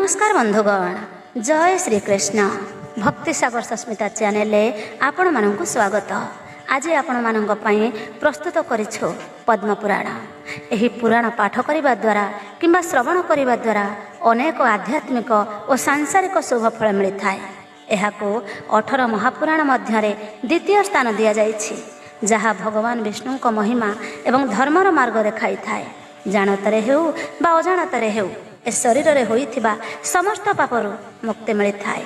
नमस्कार बंधुगण, जय श्री कृष्ण। भक्ति सागर सस्मिता चैनल आपण मानक स्वागत। आज आपण मानक पई प्रस्तुत करिछु पद्मपुराण। एही पुराण पाठ करिबा द्वारा किंबा श्रवण करिबा द्वारा अनेक आध्यात्मिक और सांसारिक शुभ फल मिलिथाय। एहाको 18 महापुराण मध्यरे द्वितीय स्थान दिया जाइछि, जहाँ भगवान विष्णु को महिमा एवं धर्मर मार्ग देखाई थाए। जानतरे हेउ बा अजाणतरे हेउ ए शरीर रे होइथिबा समस्त पापरु मुक्ति मिलिथाए।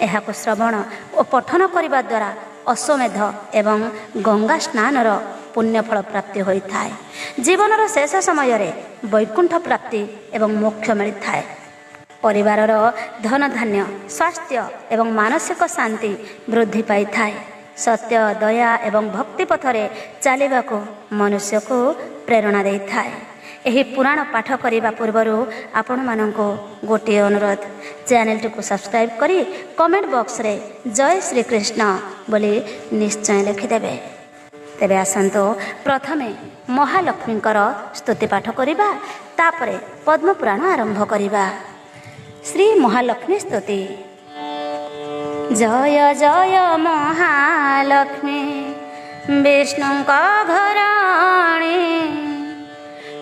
एहाको श्रवण और पठन करिबा द्वारा अश्वमेध एवं गंगा स्नानर पुण्यफल प्राप्ति होइथाए। जीवनर शेष समय रे वैकुंठ प्राप्ति एवं मोक्ष मिलिथाए। परिवारर धन धान्य स्वास्थ्य एवं मानसिक शांति वृद्धि पाई थाए। सत्य दया एवं भक्ति पथरे चलने को मनुष्य को प्रेरणा दे थाए। यही पुराण पाठ करने पूर्वर आपण मानको गोटे अनुरोध, चैनल टी को सब्सक्राइब करी कमेंट बॉक्स रे जय श्री कृष्ण बोली निश्चय लिखिदेवे। तेबे आसंतो प्रथमे महालक्ष्मी स्तुति पाठ करिबा, तापरे पद्मपुराण आरंभ करिबा। श्री महालक्ष्मी स्तुति। जय जय महालक्ष्मी विष्णु का घराणी,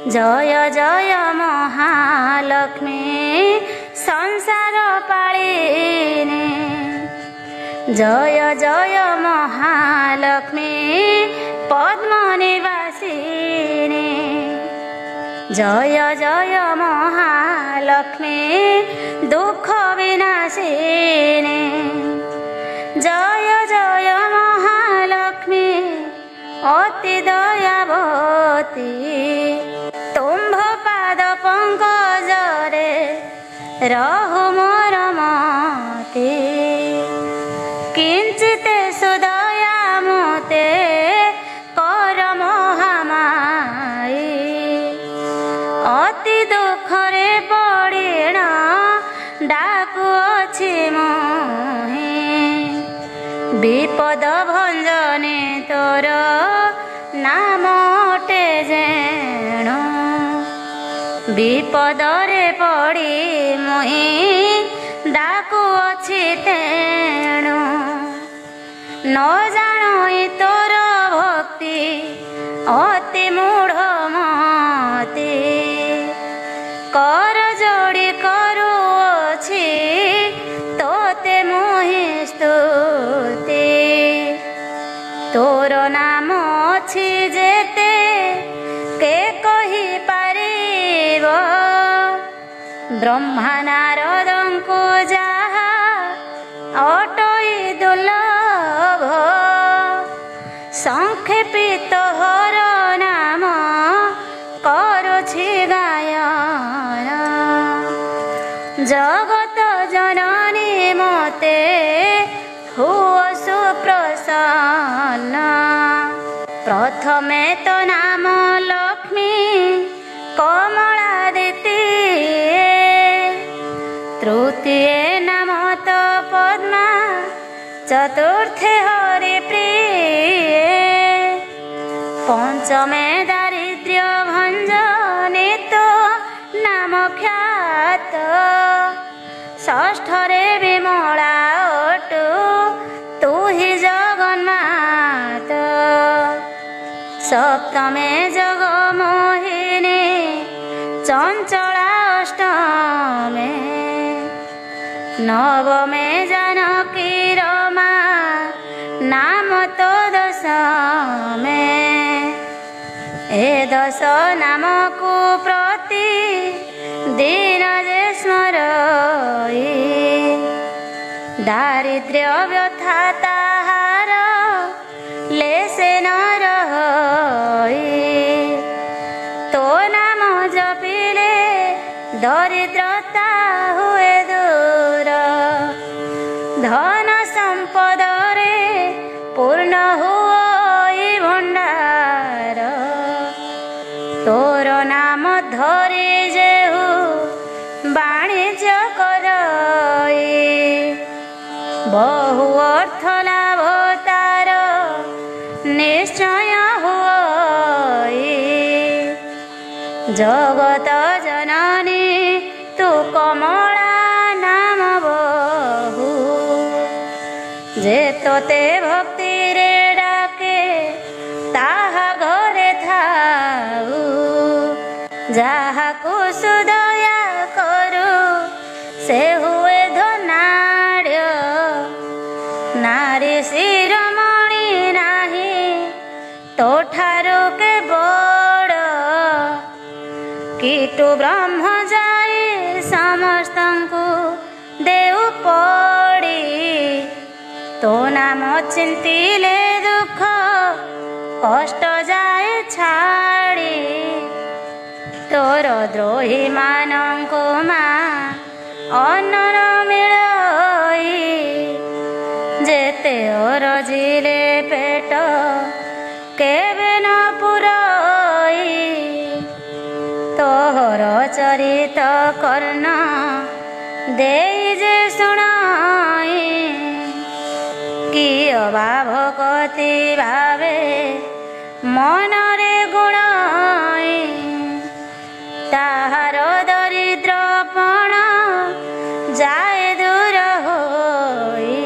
जय जय महालक्ष्मी संसार पालिनी, जय जय महालक्ष्मी पद्म निवासिनी, जय जय महालक्ष्मी दुख विनाशिनी, जय जय महालक्ष्मी अति दयावती, तुम्भ पाद पंकजरे रहु मोर मति, किंचिते सुदया मुते कर महामाई, अति दुखरे पड़िण डाकु अछि मोहि, विपद भंजने तोर नाम अटे जेणु, विपदरे पड़ी मुहि डाकु अछि तेणु, न जाणई तोर भक्ति अति मूढ़ मति, कर जोड़ी करुअछि तोते मुहि स्तुति, तोर नाम अछि जेते के कहि पारिब, ब्रह्मा नारदंकु जाहा अटई दुर्लभ, संक्षेपित हर नाम करुछि गायन, जगत जननी मते हुओ सुप्रसन्न, प्रथमे तो नाम लक्ष्मी कमलादिति, तृतीये नाम तो पद्मा, चतुर्थे हरिप्रिये, पंचमे दारिद्र्य भंजने तो नाम ख्यात, षष्ठरे विमला अटु तू ही जगन्मात, सप्तमे जगमोहिनी चंचला अष्टमे, नवमे जानकी रमा नाम तो दशमे, ए दश नाम को प्रति दिन जे स्मरई, दारिद्र्य व्यथा ताहार लेसे न रहई, तो नाम जपिले दरिद्रता हुए दूर, धन संपद रे पूर्ण हुई भंडार, तोर नाम धरे जेहु वाणिज्य करई, बहु अर्थ लाभ तार निश्चय हुई, जगत जननी तू कमला ଯାହାକୁ ସୁଦୟା କରୁ ସେ ହୁଏ ଧନାଢ଼୍ୟ। ନାରୀ ଶିରୋମଣି ନାହିଁ ତୋଠାରୁ କେ ବଡ଼। କୀଟୁ ବ୍ରହ୍ମ ଯାଇ ସମସ୍ତଙ୍କୁ ଦେଉ ପଡ଼ି। ତୋ ନାମ ଚିନ୍ତିଲେ ଦୁଃଖ କଷ୍ଟ ଯାଏ ଛାଡ଼ି। ତୋର ଦ୍ରୋହୀ ମାନଙ୍କୁ ମା ଅନର ମିଳଇ। ଯେତେ ଅରଜିଲେ ପେଟ କେବେ ନ ପୁରଇ। ତୋହର ଚରିତ କର୍ଣ୍ଣ ଦେଇ ଯେ ଶୁଣାଇ। କି ଅଭାବ କତି ଭାବେ ମନରେ ଗୁଣାଇ। ତାହାର ଦରିଦ୍ରପଣ ଯାଏ ଦୂର ହୋଇ।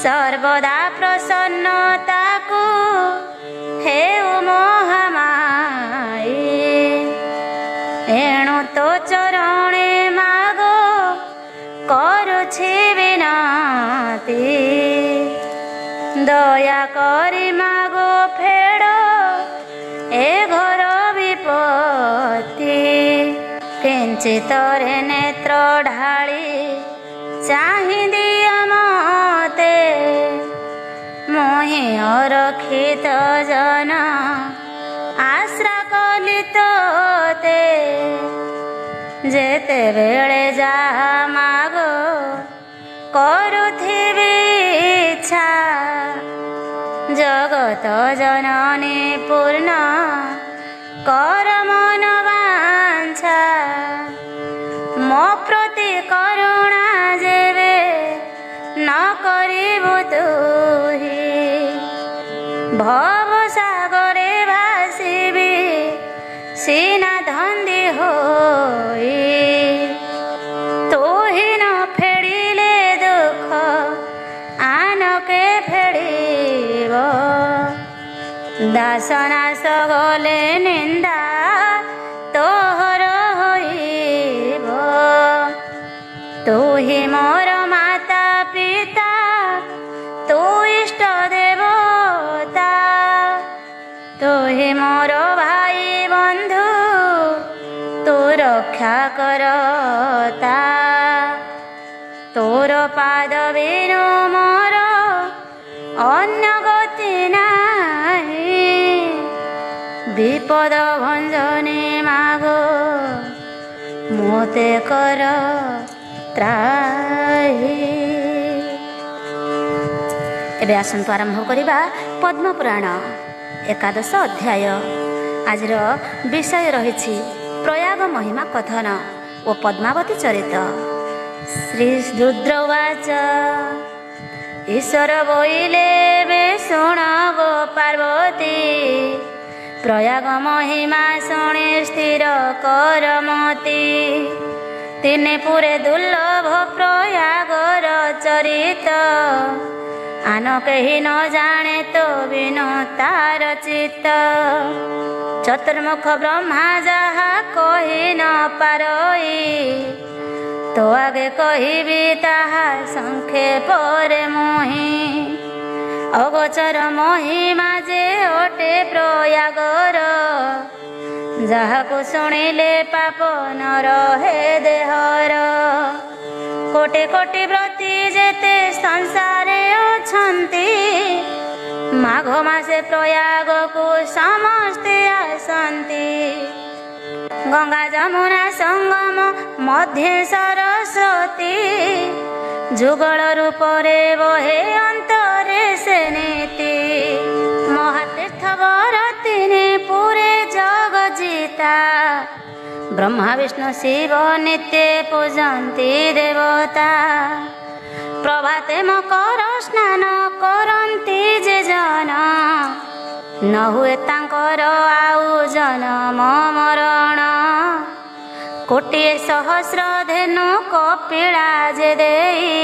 ସର୍ବଦା ପ୍ରସନ୍ନ ତାକୁ ହେଉ ମହାମାଇ। ଏଣୁ ତୋ ଚରଣେ ମାଗ କରୁଛି ବିନତି। ଦୟା କରି ମାଗୋ ଫେଡ଼ ଏ ଘର ବିପତ୍ତି। କିଞ୍ଚିତରେ ନେତ୍ର ଢାଳି ଚାହିଁ ଦିଅ ମତେ। ମୁହିଁ ଅରକ୍ଷିତ ଜନ ଆଶ୍ରା କଲି ତୋତେ। ଯେତେବେଳେ ଯାହା ମାଗ କରୁଥିବି ଇଚ୍ଛା। ଜଗତ ଜନନୀ ପୂର୍ଣ୍ଣ କର ମନ ବାଞ୍ଛା। ମୋ ପ୍ରତି କରୁଣା ଯେବେ ନ କରିବୁ ତୁହି। ଭବ ସାଗରେ ଭାସିବି ସିନା ଧନ୍ଦି ହୋଇ। ତୁହି ନ ଫେଡ଼ିଲେ ଦୁଃଖ ଆନକେ ଫେଡ଼ିବ। ଦାସନାଶ ଗଲେ ନିନ୍ଦା ତୋହର ହୋଇବ। ତୁହି ମୋର ମାତା ପିତା ତୁ ଇଷ୍ଟ ଦେବତା। ତୁହି ମୋର ଭାଇ ବନ୍ଧୁ ତୁ ରକ୍ଷା କରତା। ତୋର ପାଦ ବିନୁ ମୋର ଅନ୍ୟ ଗତି ନାହିଁ। ବିପଦ ଭଞ୍ଜନେ ମାଗ ମୋତେ କର ତ୍ରାହି। ଏବେ ଆସନ୍ତୁ ଆରମ୍ଭ କରିବା ପଦ୍ମପୁରାଣ ଏକାଦଶ ଅଧ୍ୟାୟ। ଆଜିର ବିଷୟ ରହିଛି ପ୍ରୟାଗ ମହିମା କଥନ ଓ ପଦ୍ମାବତୀ ଚରିତ। ଶ୍ରୀ ରୁଦ୍ର ଉବାଚ ଈଶ୍ୱର ବୋଇଲେ ବେ ଶୁଣ ଗୋ ପାର୍ବତୀ। ପ୍ରୟାଗ ମହିମା ଶୁଣି ସ୍ଥିର କର ମତି। ତିନି ପୁରେ ଦୁର୍ଲଭ ପ୍ରୟାଗର ଚରିତ। ଆନ କେହି ନ ଜାଣେ ତ ବିନୁ ତାର ଚିତ୍ତ। ଚତୁର୍ମୁଖ ବ୍ରହ୍ମା ଯାହା କହି ନ ପାରଇ। ତୋ ଆଗେ କହିବି ତାହା ସଂକ୍ଷେପରେ ମୁହିଁ। ଅଗୋଚର ମହିମା ଯେ ଅଟେ ପ୍ରୟାଗର। ଯାହାକୁ ଶୁଣିଲେ ପାପ ନ ରହେ ଦେହର। କୋଟି କୋଟି ବ୍ରତୀ ଯେତେ ସଂସାରେ ଅଛନ୍ତି। ମାଘ ମାସେ ପ୍ରୟାଗକୁ ସମସ୍ତେ ଆସନ୍ତି। ଗଙ୍ଗା ଯମୁନା ସଙ୍ଗମ ମଧ୍ୟେ ସରସ୍ୱତୀ। ଯୁଗଳ ରୂପରେ ବହେ ଅନ୍ତରେ ସେ ନୀତି। ମହାତୀର୍ଥ ବର ତିନି ପୁରେ ଜଗଜିତା। ବ୍ରହ୍ମା ବିଷ୍ଣୁ ଶିବ ନିତ୍ୟ ପୂଜନ୍ତି ଦେବତା। ପ୍ରଭାତେ ମକର ସ୍ନାନ କରନ୍ତି ଯେ ଜନ। ନ ହୁଏ ତାଙ୍କର ଆଉ ଜନମ ମରଣ। କୋଟିଏ ସହସ୍ର ଧେନୁ କପିଳା ଯେ ଦେଇ।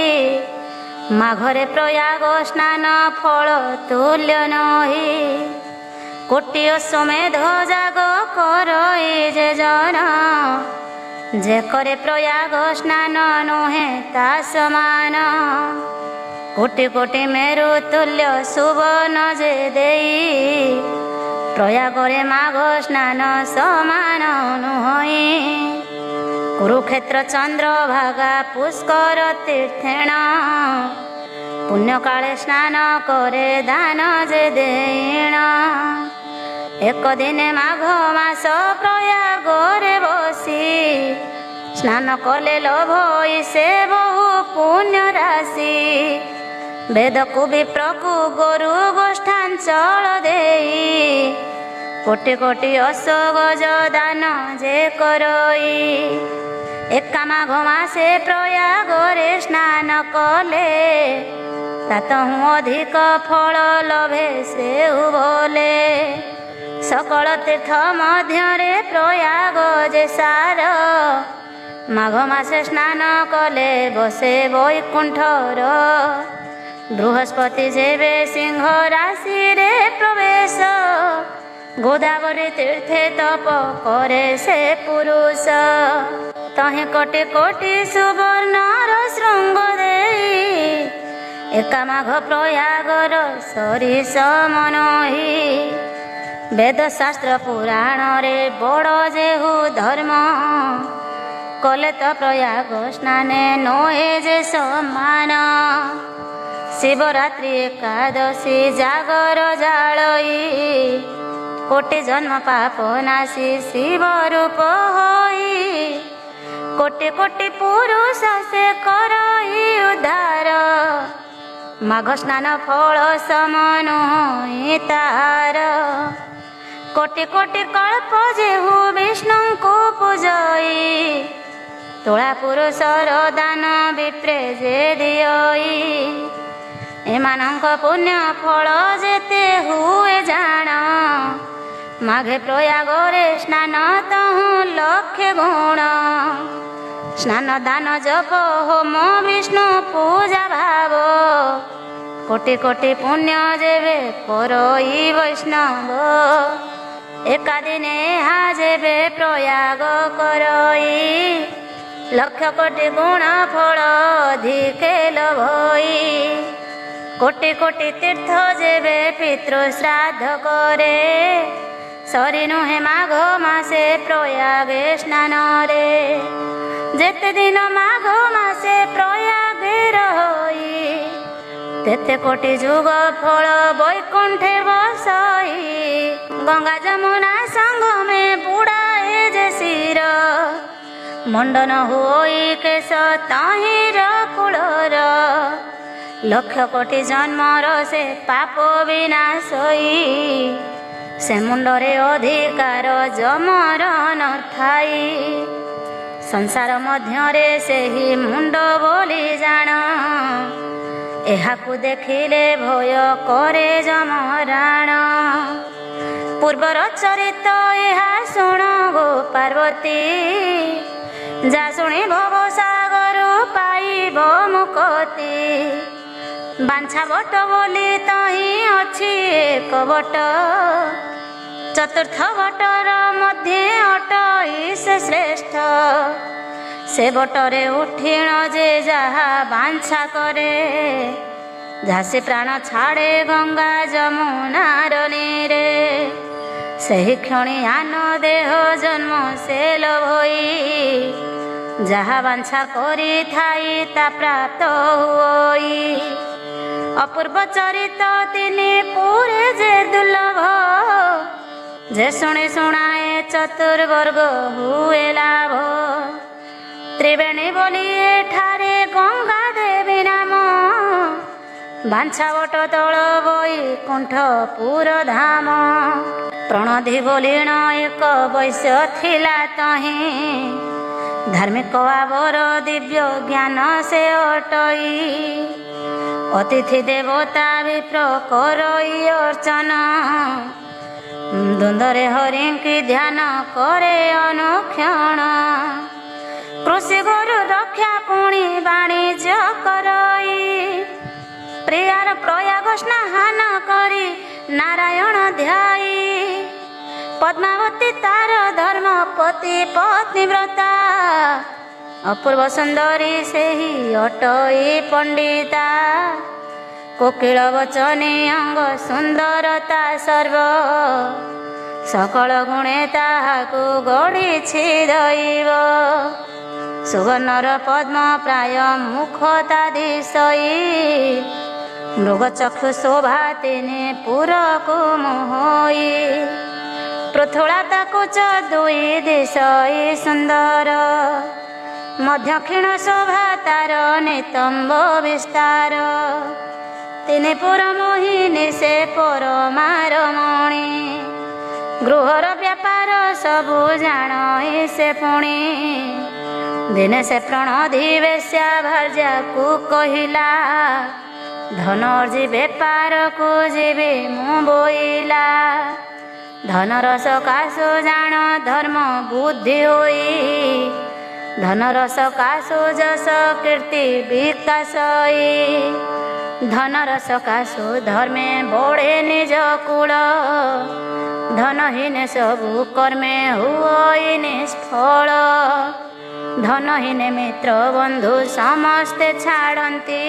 ମାଘରେ ପ୍ରୟାଗ ସ୍ନାନ ଫଳ ତୁଲ୍ୟ ନହି। କୋଟି ଅଶ୍ୱମେଧ ଯାଗ କରଇ ଯେ ଜନ, ଯେ କରେ ପ୍ରୟାଗ ସ୍ନାନ ନୁହେଁ ତା ସମାନ। କୋଟି କୋଟି ମେରୁ ତୁଲ୍ୟ ସୁବର୍ଣ୍ଣ ଯେ ଦେଇ, ପ୍ରୟାଗରେ ମାଘ ସ୍ନାନ ସମାନ ନୁହଁ। କୁରୁକ୍ଷେତ୍ର ଚନ୍ଦ୍ରଭାଗା ପୁଷ୍କର ତୀର୍ଥେଣ, ପୁଣ୍ୟ କାଳେ ସ୍ନାନ କରେ ଦାନ ଯେ ଦେଇଣ। ଏକ ଦିନେ ମାଘ ମାସ ପ୍ରୟାଗରେ ବସି, ସ୍ନାନ କଲେ ଲୋଭଇ ସେ ବହୁ ପୁଣ୍ୟ ରାଶି। ବେଦକୁ ବିପ୍ରକୁ ଗୋରୁ ଗୋଷ୍ଠାଞ୍ଚଳ ଦେଇ, କୋଟି କୋଟି ଅଶ୍ୱଗଜ ଦାନ ଯେ କରଇ। ଏକା ମାଘ ମାସେ ପ୍ରୟାଗରେ ସ୍ନାନ କଲେ, ତାତହୁଁ ଅଧିକ ଫଳ ଲଭେ ସେଉ ବୋଲେ। ସକଳ ତୀର୍ଥ ମଧ୍ୟରେ ପ୍ରୟାଗ ଯେ ସାର, ମାଘ ମାସେ ସ୍ନାନ କଲେ ବସେ ବୈକୁଣ୍ଠର। ବୃହସ୍ପତି ଯେବେ ସିଂହ ରାଶିରେ ପ୍ରବେଶ, ଗୋଦାବରୀ ତୀର୍ଥେ ତପ କରେ ସେ ପୁରୁଷ। ତହିଁ କୋଟି କୋଟି ସୁବର୍ଣ୍ଣର ଶୃଙ୍ଗ ଦେଇ, ଏକା ମାଘ ପ୍ରୟାଗର ସରିଷ ମନୋହି। ବେଦ ଶାସ୍ତ୍ର ପୁରାଣରେ ବଡ଼ ଯେହୁ ଧର୍ମ, କଲେ ତ ପ୍ରୟାଗ ସ୍ନାନେ ନୋଏ ଯେ ସମାନ। ଶିବରାତ୍ରି ଏକାଦଶୀ ଜାଗର ଜାଳଇ, କୋଟି ଜନ୍ମ ପାପ ନାଶୀ ଶିବ ରୂପ ହୋଇ। କୋଟି କୋଟି ପୁରୁଷ ସେ କରଇ ଉଦ୍ଧାର, ମାଘ ସ୍ନାନ ଫଳ ସମାନ ନୁହେଁ ତାର। କୋଟି କୋଟି କଳ୍ପ ଯେହୁ ବିଷ୍ଣୁଙ୍କୁ ପୂଜଇ, ତୁଳା ପୁରୁଷର ଦାନ ବିପ୍ରେ ଯେ ଦିଅଇ। ଏମାନଙ୍କ ପୁଣ୍ୟ ଫଳ ଯେତେ ହୁଏ ଜାଣ, ମାଘେ ପ୍ରୟାଗରେ ସ୍ନାନ ତହୁଁ ଲକ୍ଷେ ଗୁଣ। ସ୍ନାନ ଦାନ ଜପ ହୋମ ବିଷ୍ଣୁ ପୂଜା ଭାବ, କୋଟି କୋଟି ପୁଣ୍ୟ ଯେବେ କରଇ ବୈଷ୍ଣବ। ଏକା ଦିନେ ଏହା ଯେବେ ପ୍ରୟାଗ କରଇ, ଲକ୍ଷ କୋଟି ଗୁଣ ଫଳ ଅଧିକେ ଲଭଇ। କୋଟି କୋଟି ତୀର୍ଥ ଯେବେ ପିତୃ ଶ୍ରାଦ୍ଧ କରେ, ସରି ନୁହେଁ ମାଘ ମାସେ ପ୍ରୟାଗେ ସ୍ନାନରେ। ଯେତେ ଦିନ ମାଘ ମାସେ ପ୍ରୟାଗେ ରହି, ତେତେ କୋଟି ଯୁଗ ଫଳ ବୈକୁଣ୍ଠେ ବସଇ। ଗଙ୍ଗା ଯମୁନା ସଙ୍ଗମେ ବୁଡ଼ାଏ ଯେ ଶିର, ମଣ୍ଡନ ହୋଇ କେଶ ତହିଁର କୂଳର। ଲକ୍ଷ କୋଟି ଜନ୍ମର ସେ ପାପ ବିନାଶଇ, ସେ ମୁଣ୍ଡରେ ଅଧିକାର ଯମର ନଥାଇ। ସଂସାର ମଧ୍ୟରେ ସେହି ମୁଣ୍ଡ ବୋଲି ଜାଣ, ଏହାକୁ ଦେଖିଲେ ଭୟ କରେ ଯମରାଣ। ପୂର୍ବର ଚରିତ ଏହା ଶୁଣ ଗୋ ପାର୍ବତୀ, ଯା ଶୁଣି ଭବ ସାଗର ପାଇବ ମୁକ୍ତି। ବାଞ୍ଛା ବଟ ବୋଲି ତହିଁ ଅଛି ଏକ ବଟ, ଚତୁର୍ଥ ବଟର ମଧ୍ୟେ ଅଟଇ ସେ ଶ୍ରେଷ୍ଠ। ସେ ବଟରେ ଉଠିଣ ଯେ ଯାହା ବାଞ୍ଛା କରେ, ଝାସି ପ୍ରାଣ ଛାଡ଼େ ଗଙ୍ଗା ଯମୁନାର ନୀରେ। ସେହି କ୍ଷଣି ଆନ ଦେହ ଜନ୍ମ ସେ ଲୋଭଇ, ଯାହା ବାଞ୍ଛା କରିଥାଇ ତା ପ୍ରାପ୍ତ ହୁଅଇ। ଅପୂର୍ବ ଚରିତ ତିନି ପୁରେ ଯେ ଦୁର୍ଲଭ, ଯେ ଶୁଣି ଶୁଣାଏ ଚତୁର୍ବର୍ଗ ହୁଏ ଲାଭ। ତ୍ରିବେଣୀ ବୋଲି ଏଠାରେ ଗଙ୍ଗା ଦେବୀ ନାମ, ବାଞ୍ଛା ବଟ ତଳ ବୈକୁଣ୍ଠପୁର ଧାମ। ପ୍ରଣଧି ବୋଲିଣ ଏକ ବୈଶ୍ୟ ଥିଲା ତହିଁ, ଧାର୍ମିକ ଆବର ଦିବ୍ୟ ଜ୍ଞାନ ସେ ଅଟଇ। ଅତିଥି ଦେବତା ବିପ୍ର କରଇ ଅର୍ଚ୍ଚନ, ଦ୍ୱନ୍ଦ୍ୱରେ ହରିଙ୍କି ଧ୍ୟାନ କରେ ଅନୁକ୍ଷଣ। କୃଷି ଗୋରୁ ରକ୍ଷା ପୁଣି ବାଣିଜ୍ୟ କରଇ, ପ୍ରିୟାର ପ୍ରୟାଗ ସ୍ନାନ କରି नारायण ध्याई पद्मावती तार धर्म पति पत्नीव्रता अपूर्व सुंदरी से ही अटई पंडिता कोकिल वचने अंग सुंदरता सर्व सकल गुणे ताहाकु गढ़ी दैव सुवर्णर पद्म प्राय मुखता दिशई मृगचक्षु शोभा तेने पुरकु मोहई पृथुला कुच दुई दिशई सुंदर मध्य क्षीण शोभा तार नितंब विस्तार तिने पुर मोहिनी से परमार मणि गृहर व्यापार सबु जाणई से पुणी दिने से प्रणधिवेश्या भार्या को कहिला धन अर्जी बेपार को जीवी मु बोइला धनर सकाशो जान धर्म बुद्धि होई धनर सकाशो जस कीर्ति विकासई धनर सकाशो धर्मे बोड़े निज कुल धनहीन सबु कर्मे हुई निष्फल धनहीन मित्र बंधु समस्ते छाड़ती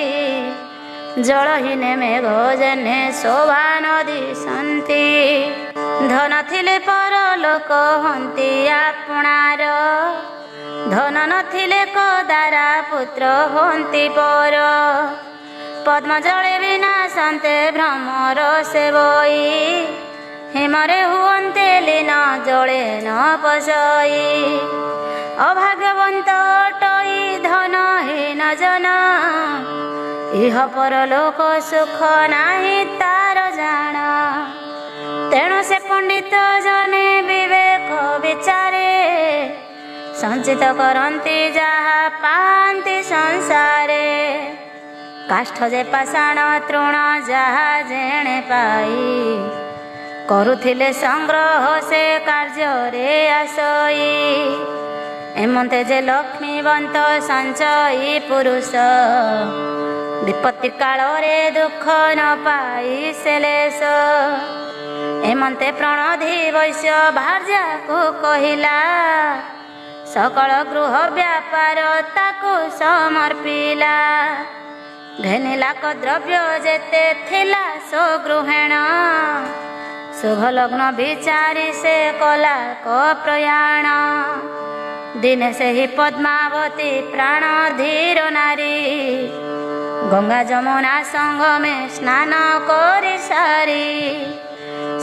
जलहीन मेघ जेने शोभा नदी सन्ति धन थिले पर लोक हंती आपणार धन नथिले कदारा पुत्र हंती पर पद्म जले बिना सन्ते भ्रमर से बई हिमरे हुअन्ते लीन जले न पसई अभाग्यवंत अटई धनहीन जन इह परलोक सुख नाही तार जान तेणु से पंडित जने विवेक विचारे संचित करती जहा पांति संसारे काष्ठ जे पाषाण तृण जहा जेणे पाई करुथिले संग्रह से कार्य रे आसई एमते जे लक्ष्मीवंत संचयी पुरुष विपत्ति काल रे दुख न पाई से लेस एमते प्रणधि वैश्य भार्या को कहिला सकल गृह व्यापार ताकु समर्पिला घेनिला क द्रव्य जेते थिला सो गृहेण शुभ लग्न विचारी से कला क प्रयाण दिने से ही पद्मावती प्राण धीर नारी गंगा जमुना संग में स्नान करी सारी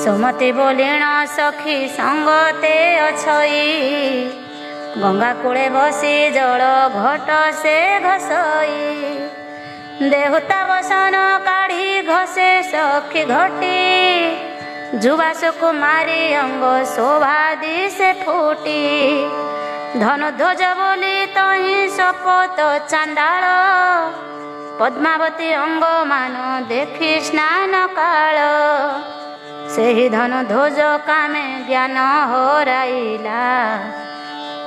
सुमति बोलिण सखी संगते अछई गंगा कूले बसी जल घट से घसई देवता बसन काढ़ी घसे सखी घटी जुवा सुकुमारी अंग शोभा दिशे फूटी धन ध्वज बोली तही शपथ चांडाल पद्मावती अंग मान देखी स्नान काल से ही धन ध्वज कामे ज्ञान हराइला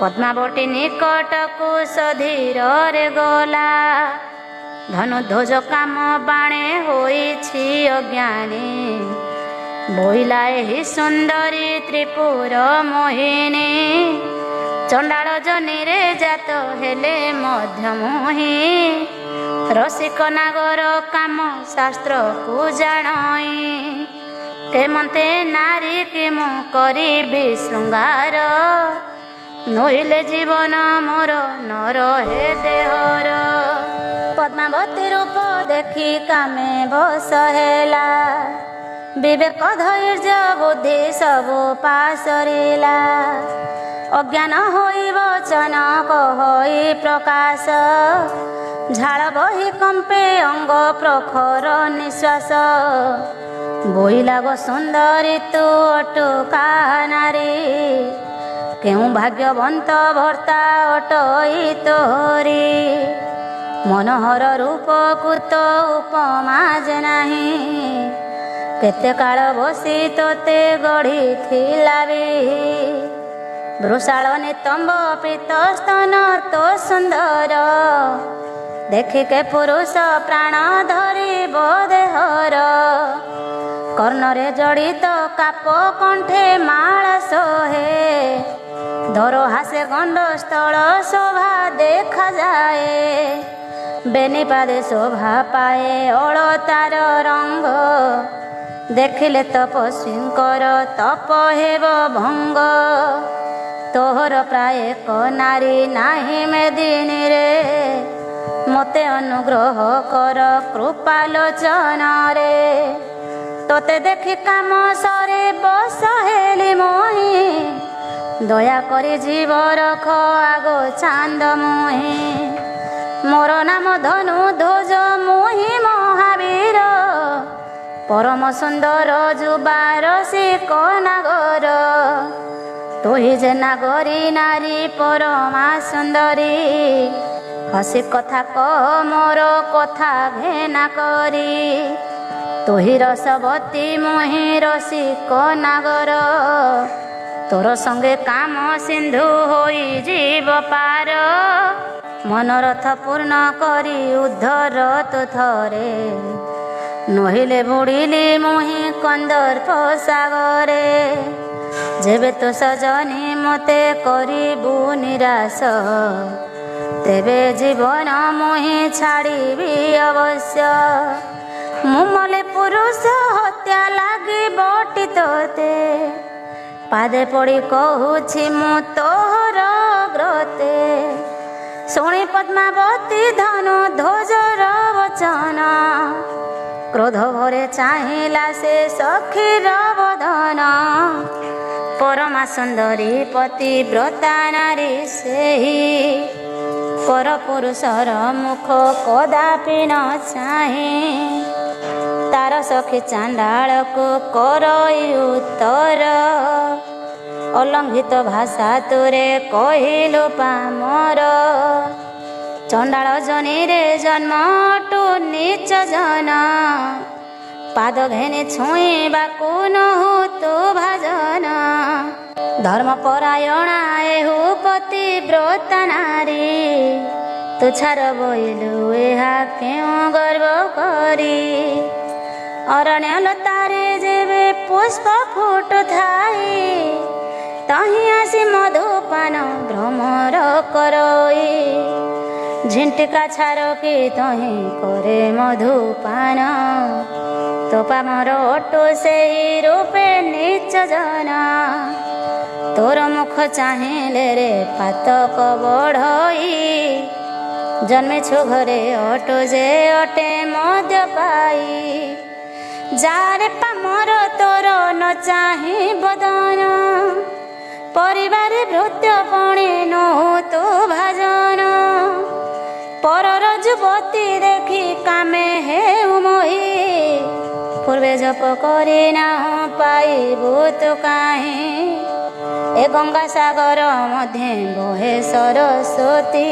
पद्मावती निकट को सधीर रे गला धनु ध्वज काम बाणे होइछि अज्ञानी बोइला एही सुंदरी त्रिपुर मोहिनी चंडाल जनी रे जात हेले मध्य मोही रसिक नागर काम शास्त्र को जाणई केमते नारी कि मु करिबि शृंगार नहिले जीवन मोर नर हे देहर पद्मावती रूप देखी कामे बस हेला विवेक धैर्य बुद्धि सबु पासरिला अज्ञान होई वचन कहई प्रकाश झाल बही कंपे अंग प्रखर निश्वास बोइला गो सुंदरी तू अटुका नारी केउ भाग्यवंत भर्ता अटई तोरी मनोहर रूप कुत उपमा जे नाही केते काल बसी तोते गढ़ी थिला भी वृषाल नितंब प्रीत स्तन तो सुंदर देखिके पुरुष प्राण धरी बोदेहर କର୍ଣ୍ଣରେ ଜଡ଼ିତ କାପ କଣ୍ଠେ ମାଳ ସୋହେ ଧର ହାସେ ଗଣ୍ଡ ସ୍ଥଳ ଶୋଭା ଦେଖାଯାଏ ବେନିପାଦେ ଶୋଭା ପାଏ ଅଳତାର ରଙ୍ଗ ଦେଖିଲେ ତପସ୍ୱୀଙ୍କର ତପ ହେବ ଭଙ୍ଗ ତୋହର ପ୍ରାୟ ଏକ ନାରୀ ନାହିଁ ମେଦିନୀରେ ମୋତେ ଅନୁଗ୍ରହ କର କୃପାଲୋଚନରେ ତୋତେ ଦେଖି କାମ ସରେ ବସ ହେଲି ମୋହି ଦୟାକରି ଜୀବ ରଖ ଆଗ ଚାନ୍ଦ ମୁହିଁ ମୋର ନାମ ଧନୁ ଧ୍ୱଜ ମୁହିଁ ମହାବୀର ପରମ ସୁନ୍ଦର ଯୁବାର ଶିକ ନାଗର ତୁହି ଯେ ନାଗରୀ ନାରୀ ପରମା ସୁନ୍ଦରୀ ହସି କଥା କହ ମୋର କଥା ଘେନା କରି ତୁହି ରସବତୀ ମୁହିଁ ରସିକ ନାଗର ତୋର ସଙ୍ଗେ କାମ ସିନ୍ଧୁ ହୋଇଯିବ ପାର ମନୋରଥ ପୂର୍ଣ୍ଣ କରି ଉଦ୍ଧର ତୁ ଥରେ ନହିଲେ ବୁଡ଼ିଲି ମୁହିଁ କନ୍ଦର୍ପ ସାଗରେ ଯେବେ ତୁ ସଜନୀ ମୋତେ କରିବୁ ନିରାଶ ତେବେ ଜୀବନ ମୁହିଁ ଛାଡ଼ିବି ଅବଶ୍ୟ ମୁଁ ମଲେ ପୁରୁଷ ହତ୍ୟା ଲାଗି ବଟି ତୋତେ ପାଦେ ପଡ଼ି କହୁଛି ମୁଁ ତୋହର ଗ୍ରତେ ଶୁଣି ପଦ୍ମାବତୀ ଧନୁ ଧ୍ୱଜର ବଚନ କ୍ରୋଧ ଭରେ ଚାହିଁଲା ସେ ସଖୀର ବଦନ ପରମା ସୁନ୍ଦରୀ ପତିବ୍ରତା ନାରୀ ସେହି ପର ପୁରୁଷର ମୁଖ କଦାପି ନ ଚାହିଁ ତାର ସଖୀ ଚାଣ୍ଡାଳକୁ କରଇ ଉତ୍ତର ଅଲଙ୍ଘିତ ଭାଷା ତୁରେ କହିଲୁ ପାମର ଚଣ୍ଡାଳ ଜନିରେ ଜନ୍ମଟୁ ନିଚ ଜନ ପାଦ ଘେନି ଛୁଇଁବାକୁ ନହୁ ତୁ ଭାଜନ ଧର୍ମପରାୟଣା ଏହୁ ପତିବ୍ରତା ନାରୀ ତୁଚ୍ଛାର ବୋଇଲୁ ଏହା କେଉଁ ଗର୍ବ କରି ଅରଣ୍ୟ ଲତାରେ ଯେବେ ପୁଷ୍ପ ଫୁଟୁଥାଇ ତହିଁ ଆସି ମଧୁପାନ ଭ୍ରମର କରଇ ଝିଣ୍ଟିକା ଛାରକି ତହିଁ କରେ ମଧୁପାନ ତୋପା ମୋର ଅଟୁ ସେହି ରୂପେ ନିଚ ଜନ ତୋର ମୁଖ ଚାହିଁଲେ ରେ ପାତକ ବଢ଼ଇ ଜନ୍ମିଛୁ ଘରେ ଅଟୁ ଯେ ଅଟେ ମଧ୍ୟ ପାଇ ଯାରେ ପାମର ତୋର ନ ଚାହିଁ ବଦନ ପରିବାରେ ଭୃତ୍ୟ ପଣି ନୋହୁ ତୁ ଭାଜନ ପରର ଯୁବତୀ ଦେଖି କାମେ ହେଉ ମୋହି ପୂର୍ବେ ଜପ କରି ନାହୁଁ ପାଇବୁ ତୁ କାହିଁ ଏ ଗଙ୍ଗା ସାଗର ମଧ୍ୟେ ବହେ ସରସ୍ୱତୀ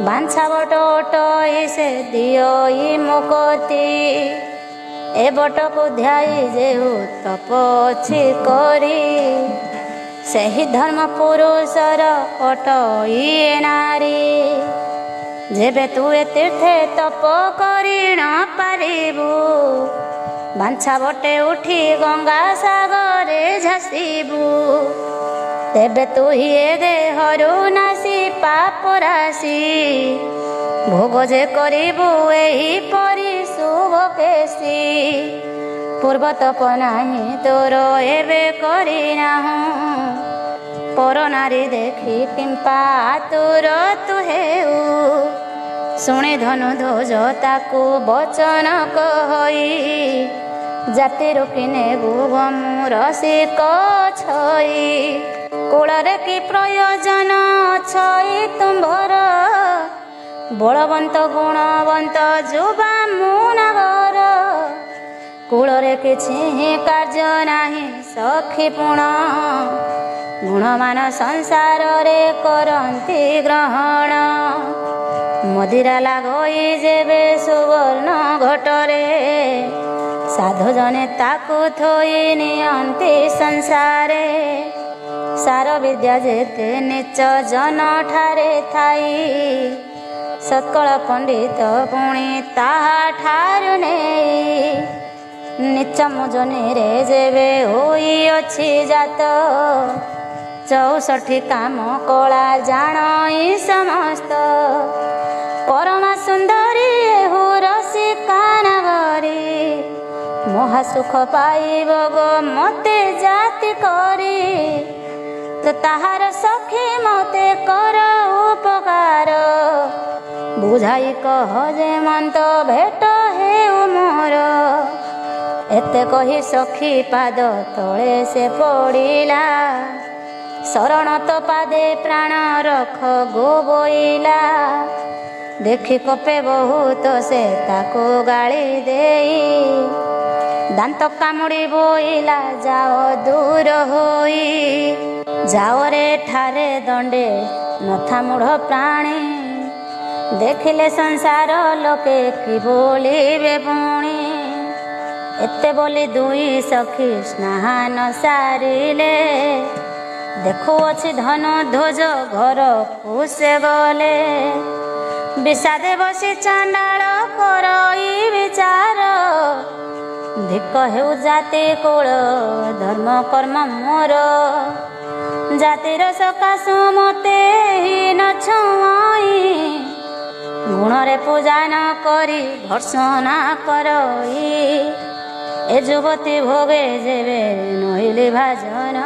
ବାଞ୍ଛା ବଟ ଅଟଇ ସେ ଦିଅଇ ମୁକତି ଏ ବଟକୁ ଧ୍ୟାଇ ଯେହୁ ତପ ଅଛି କରି ସେହି ଧର୍ମ ପୁରୁଷର ଅଟଇ ନାରୀ ଯେବେ ତୁ ଏ ତୀର୍ଥେ ତପ କରି ନ ପାରିବୁ ବାଞ୍ଛା ବଟେ ଉଠି ଗଙ୍ଗା ସାଗରେ ଝାସିବୁ ତେବେ ତୁ ହି ଏ ଦେହରୁ ନାସି ପାପ ରାଶି ଭୋଗ ଯେ କରିବୁ ଏହିପରି ଶୁଭ କେଶୀ ପୂର୍ବ ତପ ନାହିଁ ତୋର ଏବେ କରିନାହୁଁ ପର ନାରୀ ଦେଖି କିମ୍ପା ଆତୁର ତୁ ହେଉ ଶୁଣି ଧନୁ ଧ୍ୱଜ ତାକୁ ବଚନ କହି ଜାତି ରୂପୀ ନେବୁ ମୁଁ ରସିକ ଛଇ କୂଳରେ କି ପ୍ରୟୋଜନ ଛଇ ତୁମ୍ଭର ବଳବନ୍ତ ଗୁଣବନ୍ତ ଯୁବା ମୁନାଗର କୂଳରେ କିଛି କାର୍ଯ୍ୟ ନାହିଁ ସଖୀ ପୁଣ ଗୁଣମାନ ସଂସାରରେ କରନ୍ତି ଗ୍ରହଣ ମଦିରା ଲାଗଇ ଯେବେ ସୁବର୍ଣ୍ଣ ଘଟରେ ସାଧୁ ଜନେ ତାକୁ ଥୋଇ ନିଅନ୍ତି ସଂସାରେ ସାର ବିଦ୍ୟା ଯେତେ ନିଚ ଜନ ଠାରେ ଥାଇ ସତ୍କଳ ପଣ୍ଡିତ ପୁଣି ତାହା ଠାରୁ ନେଇ ନିଚ ମୁଜନିରେ ଯେବେ ହୋଇଅଛି ଜାତ 64 କାମ କଳା ଜାଣଇ ସମସ୍ତ ପରମା ସୁନ୍ଦରୀ ହୁରସି କାନଗରୀ ମହାସୁଖ ପାଇବ ଗୋ ମତେ ଜାତି କରି ତ ତାହାର ସଖୀ ମତେ କର ଉପକାର ବୁଝାଇ କହ ଯେ ମନ୍ତ ଭେଟ ହେଉ ମୋର ଏତେ କହି ସଖୀ ପାଦ ତଳେ ସେ ପଡ଼ିଲା ଶରଣ ତ ପାଦେ ପ୍ରାଣ ରଖ ଗୋ ବୋଇଲା ଦେଖି କପେ ବହୁତ ସେ ତାକୁ ଗାଳି ଦେଇ ଦାନ୍ତ କାମୁଡ଼ି ବୋଇଲା ଯାଅ ଦୂର ହୋଇ ଯାଅରେ ଠାରେ ଦଣ୍ଡେ ନଥା ମୂଢ଼ ପ୍ରାଣୀ ଦେଖିଲେ ସଂସାର ଲୋକେ କି ବୋଲିବେ ପୁଣି ଏତେ ବୋଲି ଦୁଇ ସଖୀ ସ୍ନାନ ସାରିଲେ ଦେଖୁଅଛି ଧନୁ ଧ୍ୱଜ ଘରକୁ ସେ ଗଲେ ବିଷାଦେ ବସି ଚାଣ୍ଡାଳ କରଇ ବିଚାର ଧିକ ହେଉ ଜାତି କୁଳ ଧର୍ମ କର୍ମ ମୋର ଜାତିର ସକାଶୁ ମତେ ହୀନ ଛୁଆଇ ଗୁଣରେ ପୂଜା ନ କରି ଭର୍ସନା କରଇ ଏ ଯୁବତୀ ଭୋଗେ ଯେବେ ନହିଲି ଭାଜନ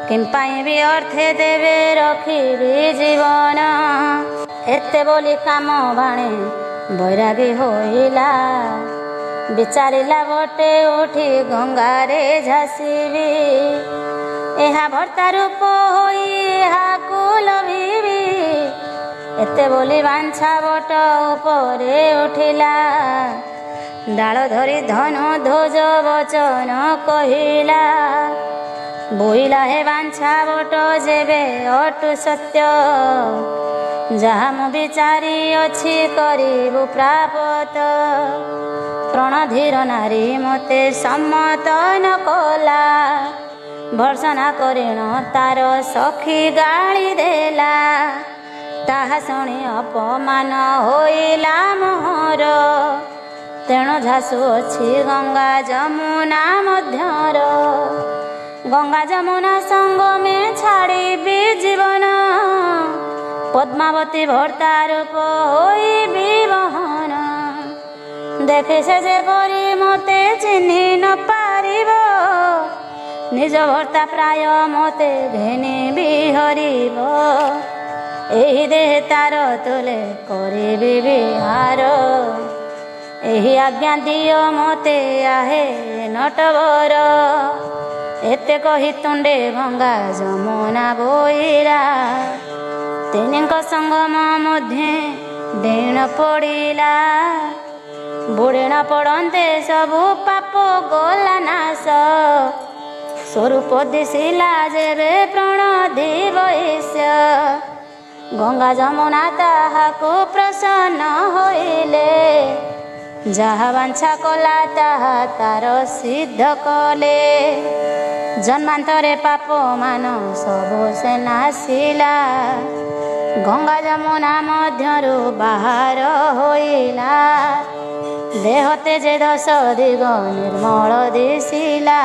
କିମ୍ପାଇଁ ବି ଅର୍ଥେ ଦେବେ ରଖିବି ଜୀବନ ଏତେ ବୋଲି କାମ ବାଣେ ବୈରାଗୀ ହୋଇଲା ବିଚାରିଲା ବଟେ ଉଠି ଗଙ୍ଗାରେ ଝାସିବି ଏହା ଭର୍ତ୍ତା ରୂପ ହୋଇ ଏହାକୁ ଲଭିବି ଏତେ ବୋଲି ବାଞ୍ଛା ବଟ ଉପରେ ଉଠିଲା ଡାଳ ଧରି ଧନୁ ଧ୍ୱଜ ବଚନ କହିଲା ବୋଇଲା ହେ ବାଞ୍ଛା ବଟ ଯେବେ ଅଟୁ ସତ୍ୟ ଯାହା ମୁଁ ବିଚାରି ଅଛି କରିବୁ ପ୍ରାପତ ପ୍ରଣଧୀର ନାରୀ ମତେ ସମ୍ମତ ନ କଲା ଭର୍ସନା କରିଣ ତାର ସଖୀ ଗାଳି ଦେଲା ତାହା ଶୁଣି ଅପମାନ ହୋଇଲା ମୋହର ତେଣୁ ଝାସୁଅଛି ଗଙ୍ଗା ଯମୁନା ମଧ୍ୟର ଗଙ୍ଗା ଯମୁନା ସଙ୍ଗମେ ଛାଡ଼ିବି ଜୀବନ ପଦ୍ମାବତୀ ଭର୍ତ୍ତା ରୂପ ହୋଇବି ବହନ ଦେଖେ ସେ ଯେପରି ମତେ ଚିହ୍ନି ନ ପାରିବ ନିଜ ଭର୍ତ୍ତା ପ୍ରାୟ ମତେ ଘେନି ବିହରିବ ଏହି ଦେହେ ତାର ତୁଲେ କରିବି ବିହାର ଏହି ଆଜ୍ଞା ଦିଅ ମତେ ଆହେ ନଟବର ଏତେ କହି ତୁଣ୍ଡେ ଗଙ୍ଗା ଯମୁନା ବୋଇଲା ତିନିଙ୍କ ସଙ୍ଗମ ମଧ୍ୟେ ଡେଣ ପଡ଼ିଲା ବୁଡ଼ିଣ ପଡ଼ନ୍ତେ ସବୁ ପାପ ଗଲା ନାଶ ସ୍ୱରୂପ ଦିଶିଲା ଯେବେ ପ୍ରଣଧିବ ଈଶ ଗଙ୍ଗା ଯମୁନା ତାହାକୁ ପ୍ରସନ୍ନ ହୋଇଲେ ଯାହା ବାଞ୍ଛା କଲା ତାହା ତାର ସିଦ୍ଧ କଲେ ଜନ୍ମାନ୍ତରେ ପାପ ମାନ ସବୁ ସେ ନାଶିଲା ଗଙ୍ଗା ଯମୁନା ମଧ୍ୟରୁ ବାହାର ହୋଇଲା ଦେହ ତେଜେ 10 ଦିଗ ନିର୍ମଳ ଦିଶିଲା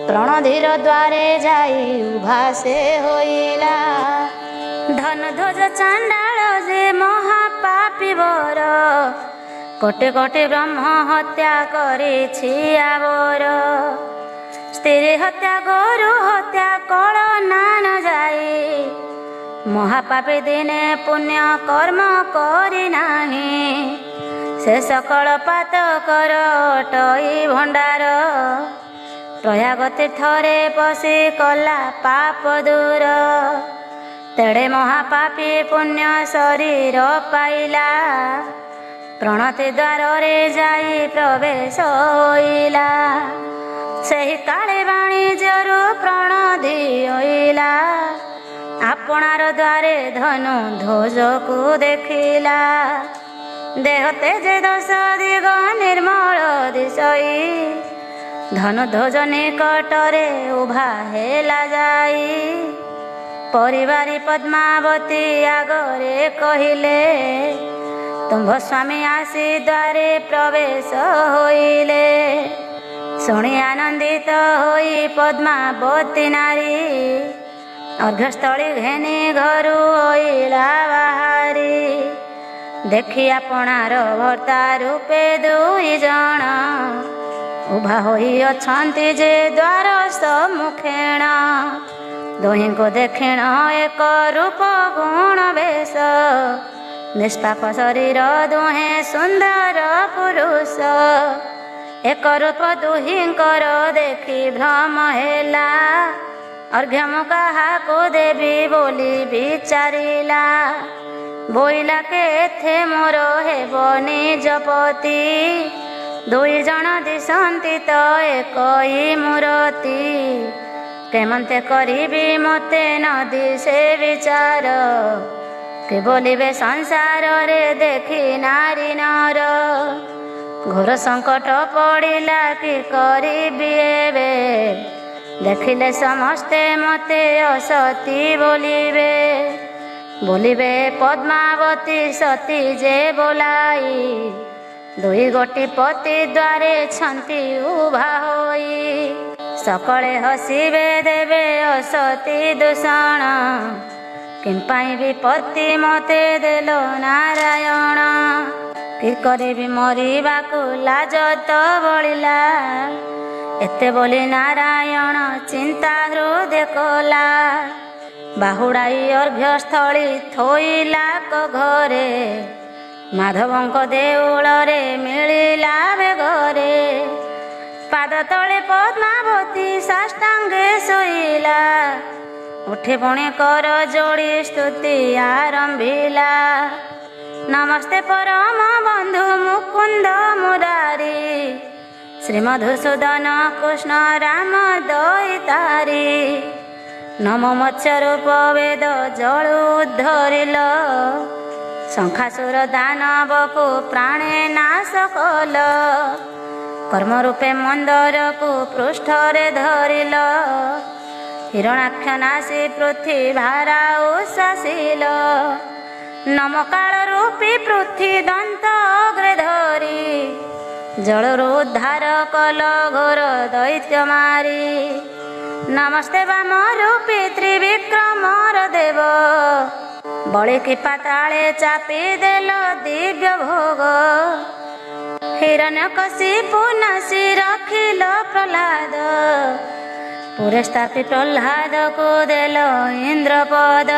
ପ୍ରଣଧୀର ଦ୍ୱାରେ ଯାଇ ଉଭା ସେ ହୋଇଲା ଧନଧ୍ୱଜ ଚାଣ୍ଡାଳ ଯେ ମହାପାପୀ ବର କୋଟି କୋଟି ବ୍ରହ୍ମ ହତ୍ୟା କରିଛି ଆବର ସ୍ତ୍ରୀ ହତ୍ୟା ଗୋରୁ ହତ୍ୟା କଳ ନାନ ଯାଇ ମହାପାପୀ ଦିନେ ପୁଣ୍ୟ କର୍ମ କରି ନାହିଁ ସେ ସକଳ ପାତକର ଅଟଇ ଭଣ୍ଡାର ପ୍ରୟାଗ ତୀର୍ଥରେ ପଶି କଲା ପାପ ଦୂର ତେଡ଼େ ମହାପାପୀ ପୁଣ୍ୟ ଶରୀର ପାଇଲା ପ୍ରଣତି ଦ୍ୱାରରେ ଯାଇ ପ୍ରବେଶ ହୋଇଲା ସେହି କାଳେ ବାଣିଜ୍ୟରୁ ପ୍ରଣଧି ହୋଇଲା ଆପଣାର ଦ୍ୱାରେ ଧନୁ ଧ୍ୱଜକୁ ଦେଖିଲା ଦେହ ତେଜେ 10 ଦିଗ ନିର୍ମଳ ଦିଶଇ ଧନୁ ଧ୍ୱଜ ନିକଟରେ ଉଭା ହେଲା ଯାଇ ପରିବାରୀ ପଦ୍ମାବତୀ ଆଗରେ କହିଲେ ତୁମ୍ଭ ସ୍ୱାମୀ ଆସି ଦ୍ୱାରେ ପ୍ରବେଶ ହୋଇଲେ। ଶୁଣି ଆନନ୍ଦିତ ହୋଇ ପଦ୍ମାବତୀ ନାରୀ ଅର୍ଘ୍ୟସ୍ଥଳୀ ଘେନି ଘରୁ ହୋଇଲା ବାହାରି। ଦେଖି ଆପଣାର ଭର୍ତ୍ତା ରୂପେ ଦୁଇ ଜଣ ଉଭା ହୋଇ ଅଛନ୍ତି ଯେ ଦ୍ୱାର ସମ୍ମୁଖେଣ। ଦୁହିଁଙ୍କୁ ଦେଖିଣ ଏକ ରୂପ ଗୁଣ ବେଶ, ନିଷ୍ପାପ ଶରୀର ଦୁହେଁ ସୁନ୍ଦର ପୁରୁଷ। ଏକ ରୂପ ଦୁହିଁଙ୍କର ଦେଖି ଭ୍ରମ ହେଲା, ଅର୍ଘ୍ୟ ମୁଁ କାହାକୁ ଦେବି ବୋଲି ବିଚାରିଲା। ବୋଇଲା କେଥେ ମୋର ହେବ ନିଜ ପତି, ଦୁଇ ଜଣ ଦିଶନ୍ତି ତ ଏକଇ ମୂରତି। କେମନ୍ତେ କରିବି ମୋତେ ନ ଦିଶେ ବିଚାର, କେ ବୋଲିବେ ସଂସାରରେ ଦେଖି ନାରୀ ନର। ଘୋର ସଙ୍କଟ ପଡ଼ିଲା କି କରିବି ଏବେ, ଦେଖିଲେ ସମସ୍ତେ ମୋତେ ଅସତୀ ବୋଲିବେ। ବୋଲିବେ ପଦ୍ମାବତୀ ସତୀ ଯେ ବୋଲାଇ, ଦୁଇ ଗୋଟି ପତି ଦ୍ୱାରେ ଛନ୍ତି ଉଭା ହୋଇ। ସକଳେ ହସିବେ ଦେବେ ଅସତୀ ଦୂଷଣ, କିମ୍ପାଇଁ ବିପତ୍ତି ମୋତେ ଦେଲ ନାରାୟଣ। କି କରିବି ମରିବାକୁ ଲାଜ ତ ବଳିଲା, ଏତେ ବୋଲି ନାରାୟଣ ଚିନ୍ତା ହୃଦେ କଲା। ବାହୁଡ଼ାଇ ଅର୍ଘ୍ୟସ୍ଥଳୀ ଥୋଇଲା ଘରେ, ମାଧବଙ୍କ ଦେଉଳରେ ମିଳିଲା ବେଗରେ। ପାଦ ତଳେ ପଦ୍ମାବତୀ ସାଷ୍ଟାଙ୍ଗେ ଶୋଇଲା, ଉଠି ପୁଣି କର ଯୋଡ଼ି ସ୍ତୁତି ଆରମ୍ଭିଲା। ନମସ୍ତେ ପରମ ବନ୍ଧୁ ମୁକୁନ୍ଦ ମୁରାରୀ, ଶ୍ରୀମଧୁସୂଦନ କୃଷ୍ଣ ରାମ ଦଇତାରି। ନମ ମତ୍ସ୍ୟ ରୂପ ବେଦ ଜଳୁ ଉଦ୍ଧରିଲ, ଶଙ୍ଖାସୁର ଦାନବକୁ ପ୍ରାଣେ ନାଶ କଲ। କର୍ମ ରୂପେ ମନ୍ଦରକୁ ପୃଷ୍ଠରେ ଧରିଲ, ହିରଣାକ୍ଷ ନାଶୀ ପୃଥ୍ୱୀ ଭାରା ଉଶାସିଲ। ନମ କାଳ ରୂପୀ ପୃଥ୍ୱୀ ଦନ୍ତ ଅଗ୍ରେ ଧରି, ଜଳରୁ ଉଦ୍ଧାର କଲ ଘୋର ଦୈତ୍ୟ ମାରି। ନମସ୍ତେ ବାମ ରୂପୀ ତ୍ରିବିକ୍ରମର ଦେବ, ବଳିକି ପାତାଳେ ଚାପି ଦେଲ ଦିବ୍ୟ ଭୋଗ। ହିରଣ୍ୟକଶିପୁ ନାଶୀ ରଖିଲ ପ୍ରହ୍ଲାଦ, ପୁରେ ସ୍ଥାପି ପ୍ରହ୍ଲାଦକୁ ଦେଲ ଇନ୍ଦ୍ରପଦ।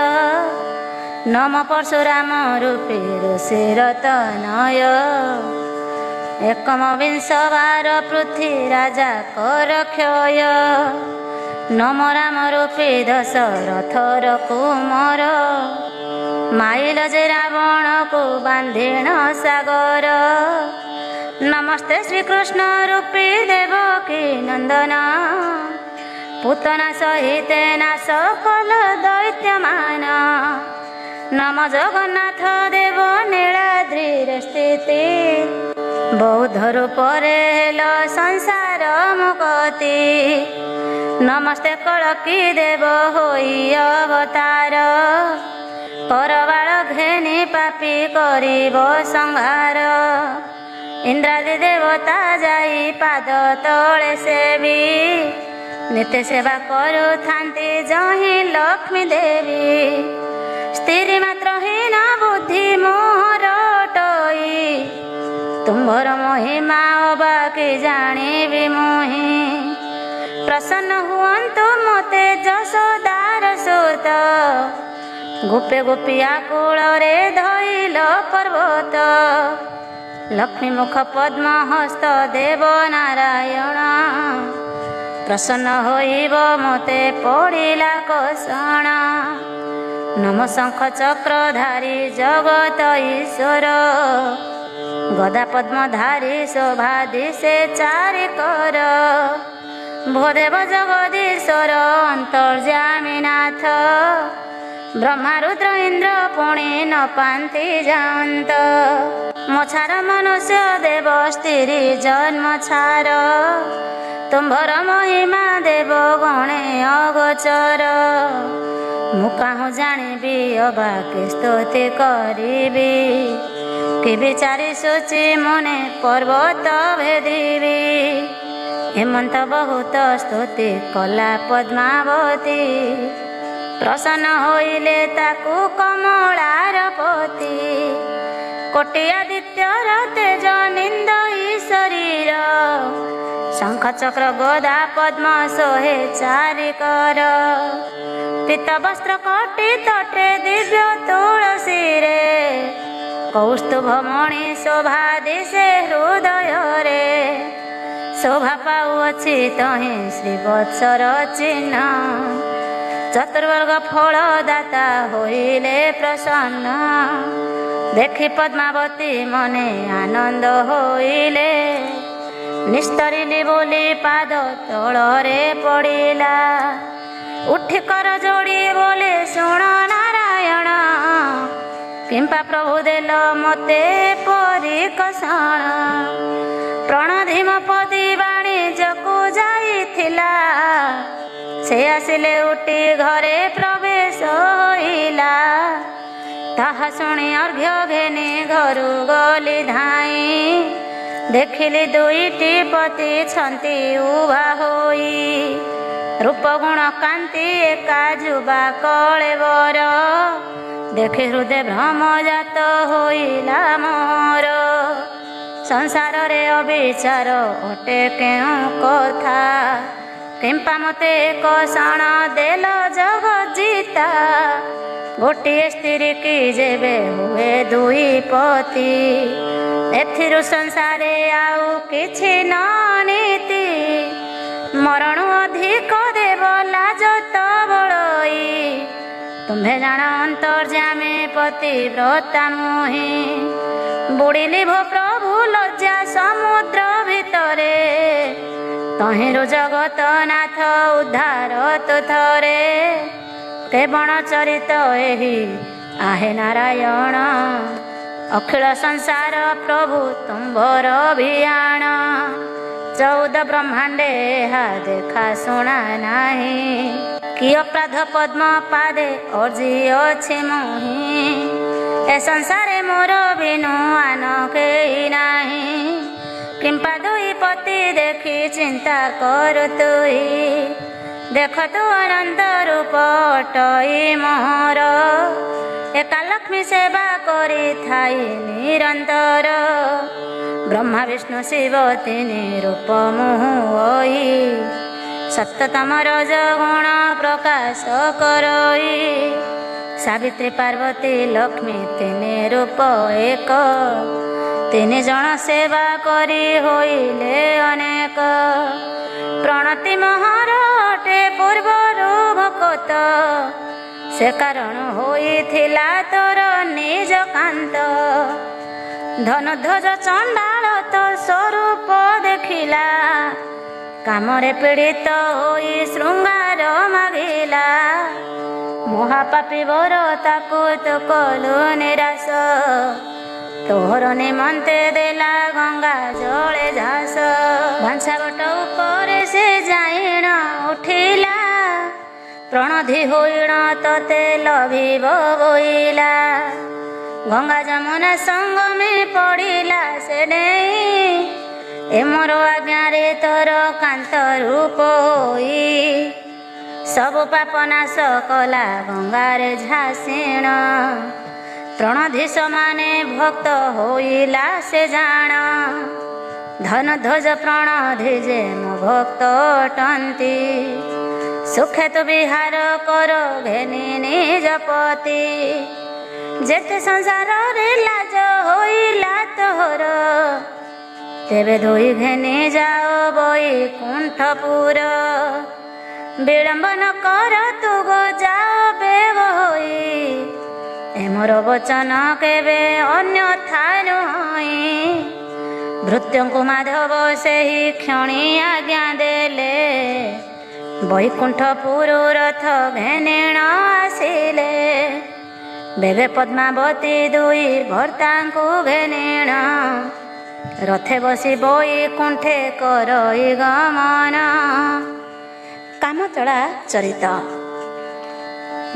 ନମ ପରଶୁରାମ ରୂପୀ ଋଷିରତନୟ, ଏକମ ବିଂଶ ବାର ପୃଥ୍ୱୀ ରାଜା କର କ୍ଷୟ। ନମ ରାମ ରୂପୀ ଦଶରଥର କୁମର, ମାଇଲ ଯେ ରାବଣକୁ ବାନ୍ଧିଣ ସାଗର। ନମସ୍ତେ ଶ୍ରୀକୃଷ୍ଣ ରୂପୀ ଦେବକୀ ନନ୍ଦନ, ପୁତନା ସହିତେ ନାଶ କଲ ଦୈତ୍ୟମାନ। ନମ ଜଗନ୍ନାଥ ଦେବ ନୀଳାଦ୍ରିରେ ସ୍ଥିତି, ବୌଦ୍ଧ ରୂପରେ ହେଲ ସଂସାର ମୁକତି। ନମସ୍ତେ କଳକି ଦେବ ହୋଇ ଅବତାର, କରବାଳ ଘେନି ପାପି କରିବ ସଂହାର। ଇନ୍ଦ୍ରାଦି ଦେବତା ଯାଇ ପାଦ ତଳେ ସେବି, ନିତ୍ୟ ସେବା କରୁଥାନ୍ତି ଯହିଁ ଲକ୍ଷ୍ମୀ ଦେବୀ। ସ୍ତ୍ରୀ ମାତ୍ର ହୀନ ବୁଦ୍ଧି ମୋହର ଟଇ, ତୁମ୍ଭର ମହିମା ଅବାକି ଜାଣିବି ମୁହିଁ। ପ୍ରସନ୍ନ ହୁଅନ୍ତୁ ମୋତେ ଯଶୋଦାର ସୁତ, ଗୋପେ ଗୋପୀ ଆକୁଳରେ ଧଇଲ ପର୍ବତ। ଲକ୍ଷ୍ମୀ ମୁଖ ପଦ୍ମ ହସ୍ତ ଦେବ ନାରାୟଣ, ପ୍ରସନ୍ନ ହୋଇବ ମୋତେ ପଡ଼ିଲା କଷଣ। ନମ ଶଙ୍ଖ ଚକ୍ରଧାରୀ ଜଗତ ଈଶ୍ୱର, ଗଦା ପଦ୍ମଧାରୀ ଶୋଭା ଦିଶେ ଚାରିକର। ଭୋଦେବ ଜଗଦୀଶ୍ୱର ଅନ୍ତର୍ଯ୍ୟାମୀ ନାଥ, ବ୍ରହ୍ମା ରୁଦ୍ର ଇନ୍ଦ୍ର ପୁଣି ନ ପାନ୍ତି ଯାନ୍ତ। ମୋଛାର ମନୁଷ୍ୟ ଦେବ ସ୍ତ୍ରୀ ଜନ୍ମ ଛାର, ତୁମ୍ଭର ମହିମା ଦେବ ଗଣେ ଅଗୋଚର। ମୁଁ କାହୁଁ ଜାଣିବି ଅବାକି ସ୍ତୁତି କରିବି, कि विचारी सोची मने पर्वत भेदिबी हेमंत बहुत स्तुति कला पद्मावती प्रसन्न होइले ताकू कमलार पति कोटि आदित्यर तेज निंदई शरीर शंख चक्र गदा पद्म सोहे चारिकर पीत वस्त्र कटि तटे दिव्य तुलसी रे कौस्तुभ मणि शोभा दिशे हृदय रे शोभा पाउअछि तहि श्रीवत्सर चिन्ह चतुर्वर्ग फल दाता होइले प्रसन्न देखि पद्मावती मने आनंद होइले निस्तरिली बोली पाद तଳରେ पड़िला उठी कर जोड़ी बोले शुण नारायण किंपा प्रभु देल मते परिकषण प्रणधीम पदी वाणिज्यकु जाइथिला से आसिले उठी घरे प्रवेश होइला ताहा शुणी अर्घ्य घेनी घरु गली धाई देखिली दुईटी पति छंती उभा होई रूप गुण कांति एका जुबा कळे बर देखि हृदय भ्रम जात होइला मोर संसार रे अविचार अटे केउ कथा किंपा मते एक क्षण देल जगजीता गोटिए स्त्री की जेबे हुए दुई पति एथिरु संसारे आउ किछि न नीति मरण अधिक देव लाज तबळई तुम्हे जाण अंतर्जामे पतिव्रता मोहि बुड़िली भो प्रभु लज्जा समुद्र भितरे तहिरु जगत नाथ उद्धार तु थरे केवण चरित एहि आहे नारायण अखिल संसार प्रभु तुम्भर अभियान 14 ब्रह्मांडे हा देखा शुणा नाही कि अपराध पद्म पादे अर्जी अछि मोहि ए संसारे मोर बिनु आन केहि नाही किंपा दुई पति देखी चिंता करु तुई देख तु अनंत रूप अटई मोहर एका लक्ष्मी सेवा करी थाई निरंतर ब्रह्मा विष्णु शिव तिनि रूप मोहई सप्ततम रज गुण प्रकाश करई सावित्री पार्वती लक्ष्मी तिनि रूप एक 3 जन सेवा करी होइले अनेक प्रणति मोहर अटे पूर्वरु भकत से कारण होइथिला तोर निज कांत धनुध्वज चंडाल तो स्वरूप देखिला कामरे पीड़ित होई श्रृंगार मागिला महापापी वर ताकू तो कलु निराश तोहर निमंते देला गंगा जले झास भांसा गोट ऊपर से जाइण उठिला प्रणधि होइण तते लभिब बोइला गंगा जमुना संग में पड़िला से नहीं ए मोर आज्ञा रे तोर कांत रूप होई सब पाप नाश कला गंगारे झासीण प्रणधीश माने भक्त होइला से जाण धन ध्वज प्रणधि जे मो भक्त अटंती सुखे तु विहार कर घेनी निज पति जेते संसार रे लाज होइला तोहर तेबे धोई घेनी जाओ बैकुंठपुर विलंब न कर तु गो जाओ बेग होई ए मोर वचन केबे अन्यथा नुहई भृत्यंकु माधव सेही क्षणी आज्ञा देले बैकुंठपुर रथ घेनेण आसिले बेगे पद्मावती दुई भर्तांकु घेनेण रथे बसी बैकुंठे करई गमन कामचला चरित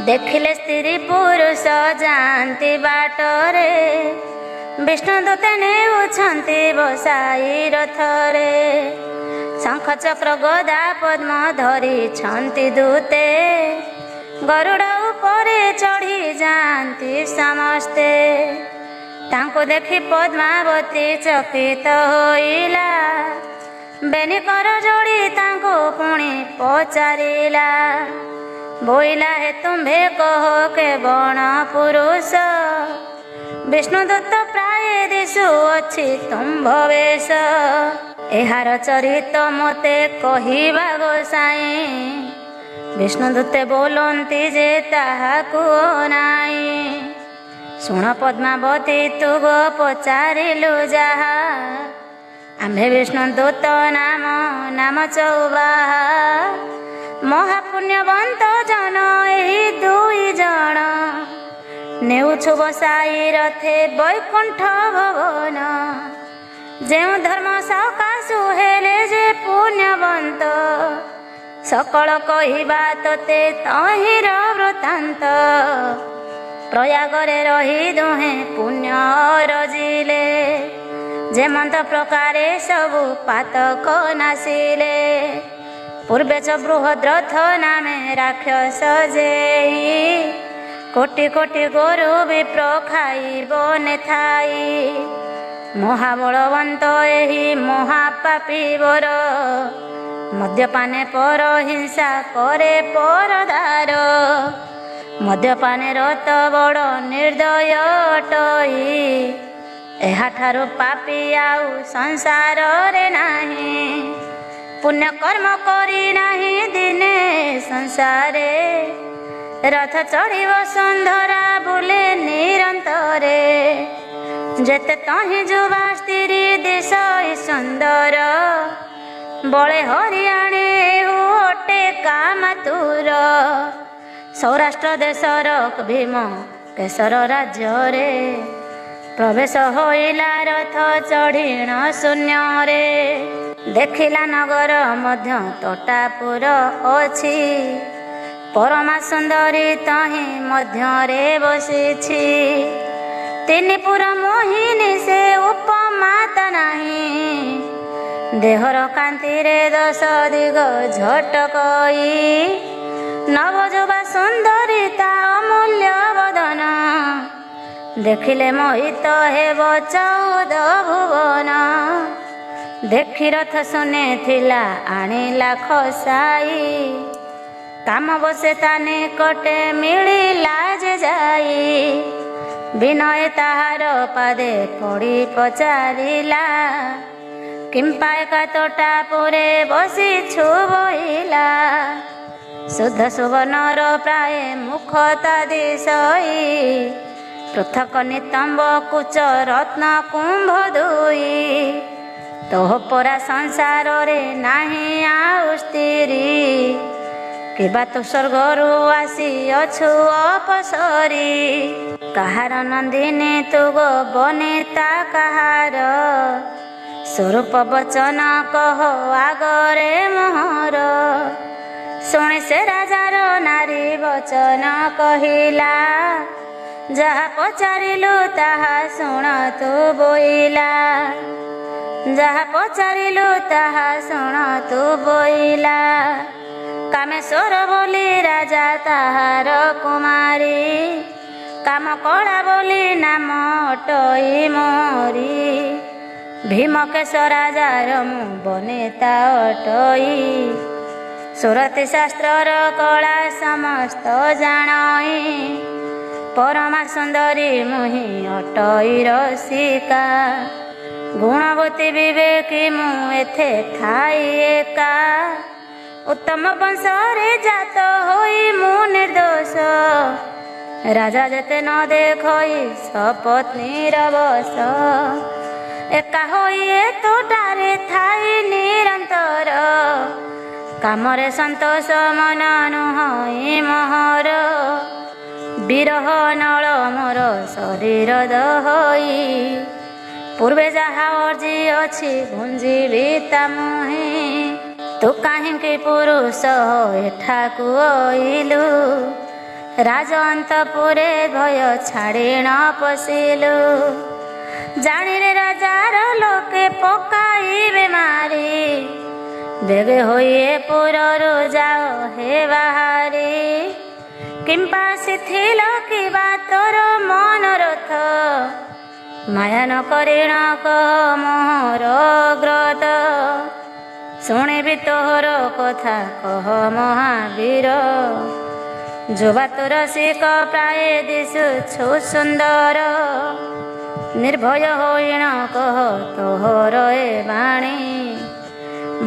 देखिले स्त्री पुरुष जांती बाटरे ବିଷ୍ଣୁଦୂତେ ନେଉଛନ୍ତି ବସାଇ ରଥରେ, ଶଙ୍ଖ ଚକ୍ର ଗଦା ପଦ୍ମ ଧରିଛନ୍ତି ଦୂତେ, ଗରୁଡ଼ ଉପରେ ଚଢ଼ି ଯାଆନ୍ତି ସମସ୍ତେ। ତାଙ୍କୁ ଦେଖି ପଦ୍ମାବତୀ ଚକିତ ହୋଇଲା, ବେନି କର ଯୋଡ଼ି ତାଙ୍କୁ ପୁଣି ପଚାରିଲା, ବୋଇଲା ହେ ତୁମ୍ଭେ କହ କେ ବଣ ପୁରୁଷ, ବିଷ୍ଣୁଦୂତ ପ୍ରାୟ ଦିଶୁଅଛି ତୁମ୍ଭ ବେଶ। ଏହାର ଚରିତ ମୋତେ କହିବା ଗୋସାଇଁ, ବିଷ୍ଣୁଦୂତେ ବୋଲନ୍ତି ଯେ ତାହାକୁ ନାହିଁ। ଶୁଣ ପଦ୍ମାବତୀ ତୁ ଗୋ ପଚାରିଲୁ ଯାହା, ଆମ୍ଭେ ବିଷ୍ଣୁଦୂତ ନାମ ଚଉବାହା। ମହାପୁଣ୍ୟବନ୍ତ ଜନ ଏହି ଦୁଇ ଜଣ, ନେଉଛୁ ବସାଇ ରଥେ ବୈକୁଣ୍ଠ ଭବନ। ଯେଉଁ ଧର୍ମ ସକାଶୁ ହେଲେ ଯେ ପୁଣ୍ୟବନ୍ତ, ସକଳ କହିବା ତୋତେ ତହିଁର ବୃତ୍ତାନ୍ତ। ପ୍ରୟାଗରେ ରହି ଦୁହେଁ ପୁଣ୍ୟ ରଜିଲେ, ଯେମନ୍ତ ପ୍ରକାରେ ସବୁ ପାତକ ନାସିଲେ। ପୂର୍ବେ ଚ ବୃହଦ୍ରଥ ନାମେ ରାକ୍ଷସ ଯେଇ, କୋଟି କୋଟି ଗୋରୁ ବିପ୍ର ଖାଇବ ନେଥାଇ। ମହାବଳବନ୍ତ ଏହି ମହାପାପୀ ବର, ମଦ୍ୟପାନେ ପର ହିଂସା କରେ ପରଦାର। ମଦ୍ୟପାନେ ରତ ବଡ଼ ନିର୍ଦ୍ଦୟ ଅଟଇ, ଏହାଠାରୁ ପାପୀ ଆଉ ସଂସାରରେ ନାହିଁ। ପୁଣ୍ୟ କର୍ମ କରି ନାହିଁ ଦିନେ ସଂସାରେ, ରଥ ଚଢ଼ିବ ସୁନ୍ଦରା ବୁଲେ ନିରନ୍ତରେ। ଯେତେ ତହିଁ ଯୁବା ସ୍ତ୍ରୀ ଦିଶ ସୁନ୍ଦର, ବଳେ ହରିଆଣେ ଅଟେ କାମାତୁର। ସୌରାଷ୍ଟ୍ର ଦେଶର ଭୀମ କେଶର ରାଜ୍ୟରେ, ପ୍ରବେଶ ହୋଇଲା ରଥ ଚଢ଼ିଣ ଶୂନ୍ୟରେ। ଦେଖିଲା ନଗର ମଧ୍ୟ ତୋଟାପୁର ଅଛି, ପରମା ସୁନ୍ଦରୀ ତହିଁ ମଧ୍ୟରେ ବସିଛି। ତିନିପୁର ମୋହିନୀ ସେ ଉପମାତା ନାହିଁ, ଦେହର କାନ୍ତିରେ ଦଶ ଦିଗ ଝଟକଇ। ନବଯୁବା ସୁନ୍ଦରୀ ତା ଅମୂଲ୍ୟ ବଦନ, ଦେଖିଲେ ମୋହିତ ହେବ ଚଉଦ ଭୁବନ। ଦେଖି ରଥ ଶୁଣିଥିଲା ଆଣିଲା ଖସାଇ, କାମ ବସେ ତା ନିକଟେ ମିଳିଲା ଯେ ଯାଇ। ବିନୟ ତାହାର ପାଦେ ପଡ଼ି ପଚାରିଲା, କିମ୍ପା ଏକା ତୋଟା ପୁରେ ବସିଛୁ ବୋଇଲା। ଶୁଦ୍ଧ ସୁବର୍ଣ୍ଣର ପ୍ରାୟ ମୁଖ ତା ଦିଶଇ, ପୃଥକ ନିତମ୍ବ କୁଚ ରତ୍ନ କୁମ୍ଭ ଦୁଇ। ତୋହ ପରା ସଂସାରରେ ନାହିଁ ଆଉ ସ୍ତ୍ରୀ, କିବା ତୁ ସ୍ୱର୍ଗରୁ ଆସିଅଛୁ ଅପସରି। କାହାର ନନ୍ଦିନୀ ତୁ ଗୋ ବନିତା କାହାର, ସ୍ୱରୂପ ବଚନ କହ ଆଗରେ ମୋହର। ଶୁଣି ସେ ରାଜାର ନାରୀ ବଚନ କହିଲା, ଯାହା ପଚାରିଲୁ ତାହା ଶୁଣ ତୁ ବୋଇଲା। ଯାହା ପଚାରିଲୁ ତାହା ଶୁଣ ତୁ ବୋଇଲା। କାମେଶ୍ୱର ବୋଲି ରାଜା ତାହାର କୁମାରୀ, କାମ କଳା ବୋଲି ନାମ ଅଟଇ ମୋରି। ଭୀମକେଶ ରାଜାର ମୁଁ ବନିତା ଅଟଇ, ସୁରତି ଶାସ୍ତ୍ରର କଳା ସମସ୍ତ ଜାଣଇ। ପରମା ସୁନ୍ଦରୀ ମୁହିଁ ଅଟଇ ରସିକା, ଗୁଣବତୀ ବିବେକୀ ମୁଁ ଏଥେ ଥାଇ ଏକା। ଉତ୍ତମ ବଂଶରେ ଜାତ ହୋଇ ମୁଁ ନିର୍ଦ୍ଦୋଷ, ରାଜା ଯେତେ ନ ଦେଖଇ ସପତ୍ନୀର ବଶ। ଏକା ହୋଇ ଏ ତୋଟାରେ ଥାଇ ନିରନ୍ତର, କାମରେ ସନ୍ତୋଷ ମନ ନୁହଇ ମୋହର। ବିରହ ନଳ ମୋର ଶରୀର ଦହଇ, ପୂର୍ବେ ଯାହା ଅର୍ଜି ଅଛି ଭୁଞ୍ଜିବି ତା ମୁହିଁ। ତୁ କାହିଁକି ପୁରୁଷ ଏଠାକୁ ଅଇଲୁ, ରାଜ ଅନ୍ତପୁରେ ଭୟ ଛାଡ଼ି ନ ପଶିଲୁ। ଜାଣିଲେ ରାଜାର ଲୋକେ ପକାଇବେ ମାରି, ବେଗେ ହୋଇ ଏ ପୁରରୁ ଯାଅ ହେ ବାହାରି। କିମ୍ବା ଶିଥିଳ କିବା ତୋର ମନରଥ, ମାୟା ନ କରିଣ କହ ମୋହର ଗ୍ରତ। ଶୁଣିବି ତୋହର କଥା କହ ମହାବୀର, ଯୁବା ତୋର ଶିକ ପ୍ରାୟ ଦିଶୁଛୁ ସୁନ୍ଦର। ନିର୍ଭୟ ହୋଇଣ କହ ତୋହର ଏ ବାଣୀ,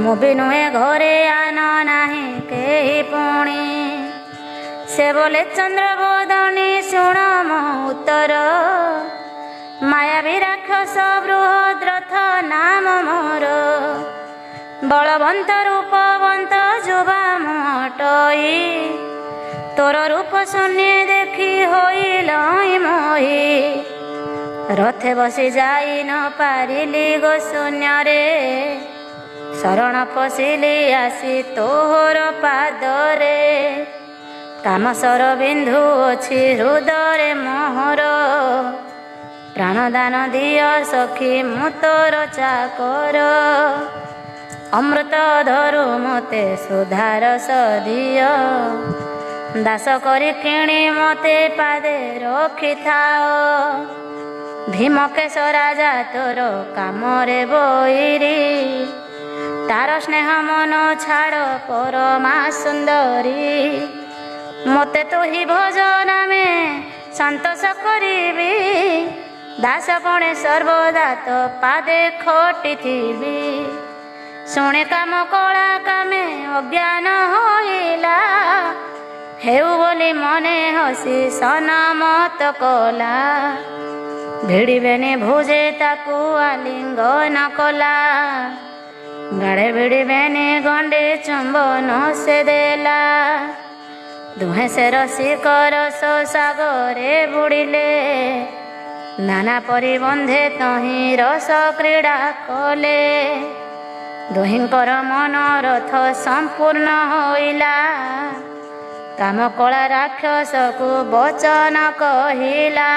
ମୁଁ ବି ନୁହେଁ ଘରେ ଆନ ନାହିଁ କେହି ପୁଣି। ସେ ବୋଲେ ଚନ୍ଦ୍ରବଦନୀ ଶୁଣ ମୋ ଉତ୍ତର, ମାୟାବୀ ରାକ୍ଷସ ବୃହଦ୍ରଥ ନାମ ମୋର। ବଳବନ୍ତ ରୂପବନ୍ତ ଯୁବା ମୋଟଇ, ତୋର ରୂପ ଶୂନ୍ୟ ଦେଖି ହୋଇଲଇ ମୋହି। ରଥେ ବସି ଯାଇ ନ ପାରିଲି ଗୋ ଶୂନ୍ୟରେ, ଶରଣ ପଶିଲି ଆସି ତୋହର ପାଦରେ। କାମସର ବିନ୍ଦୁ ଅଛି ହୃଦୟରେ ମୋହର, ପ୍ରାଣଦାନ ଦିଅ ସଖୀ ମୁଁ ତୋର ଚାକର। ଅମୃତ ଧରୁ ମୋତେ ସୁଧାରସ ଦିଅ, ଦାସ କରି କିଣି ମୋତେ ପାଦେ ରଖିଥାଅ। ଭୀମକେଶ ରାଜା ତୋର କାମରେ ବୈରୀ, ତାର ସ୍ନେହ ମନ ଛାଡ଼ ପରମା ସୁନ୍ଦରୀ। ମୋତେ ତୁ ହି ଭଜନାମେ ସନ୍ତୋଷ କରିବି, ଦାସପଣେ ସର୍ବଦା ତୋ ପାଦେ ଖଟିଥିବି। ଶୁଣେ କାମ କଳା କାମେ ଅଜ୍ଞାନ ହୋଇଲା, ହେଉ ବୋଲି ମନେ ହସି ସନମତ କଲା। ଭିଡ଼ିବେନି ଭୁଜେ ତାକୁ ଆଲିଙ୍ଗନ କଲା, ଗାଡ଼େ ଭିଡ଼ିବେନି ଗଣ୍ଡେ ଚୁମ୍ବନ ସେ ଦେଲା। ଦୁହେଁ ସେ ରସିକ ରସ ସାଗରେ ବୁଡ଼ିଲେ, ନାନା ପରିବନ୍ଧେ ତହିଁ ରସ କ୍ରୀଡ଼ା କଲେ। ଦୁହିଁଙ୍କର ମନୋରଥ ସମ୍ପୂର୍ଣ୍ଣ ହୋଇଲା, କାମ କଳା ରାକ୍ଷସକୁ ବଚନ କହିଲା।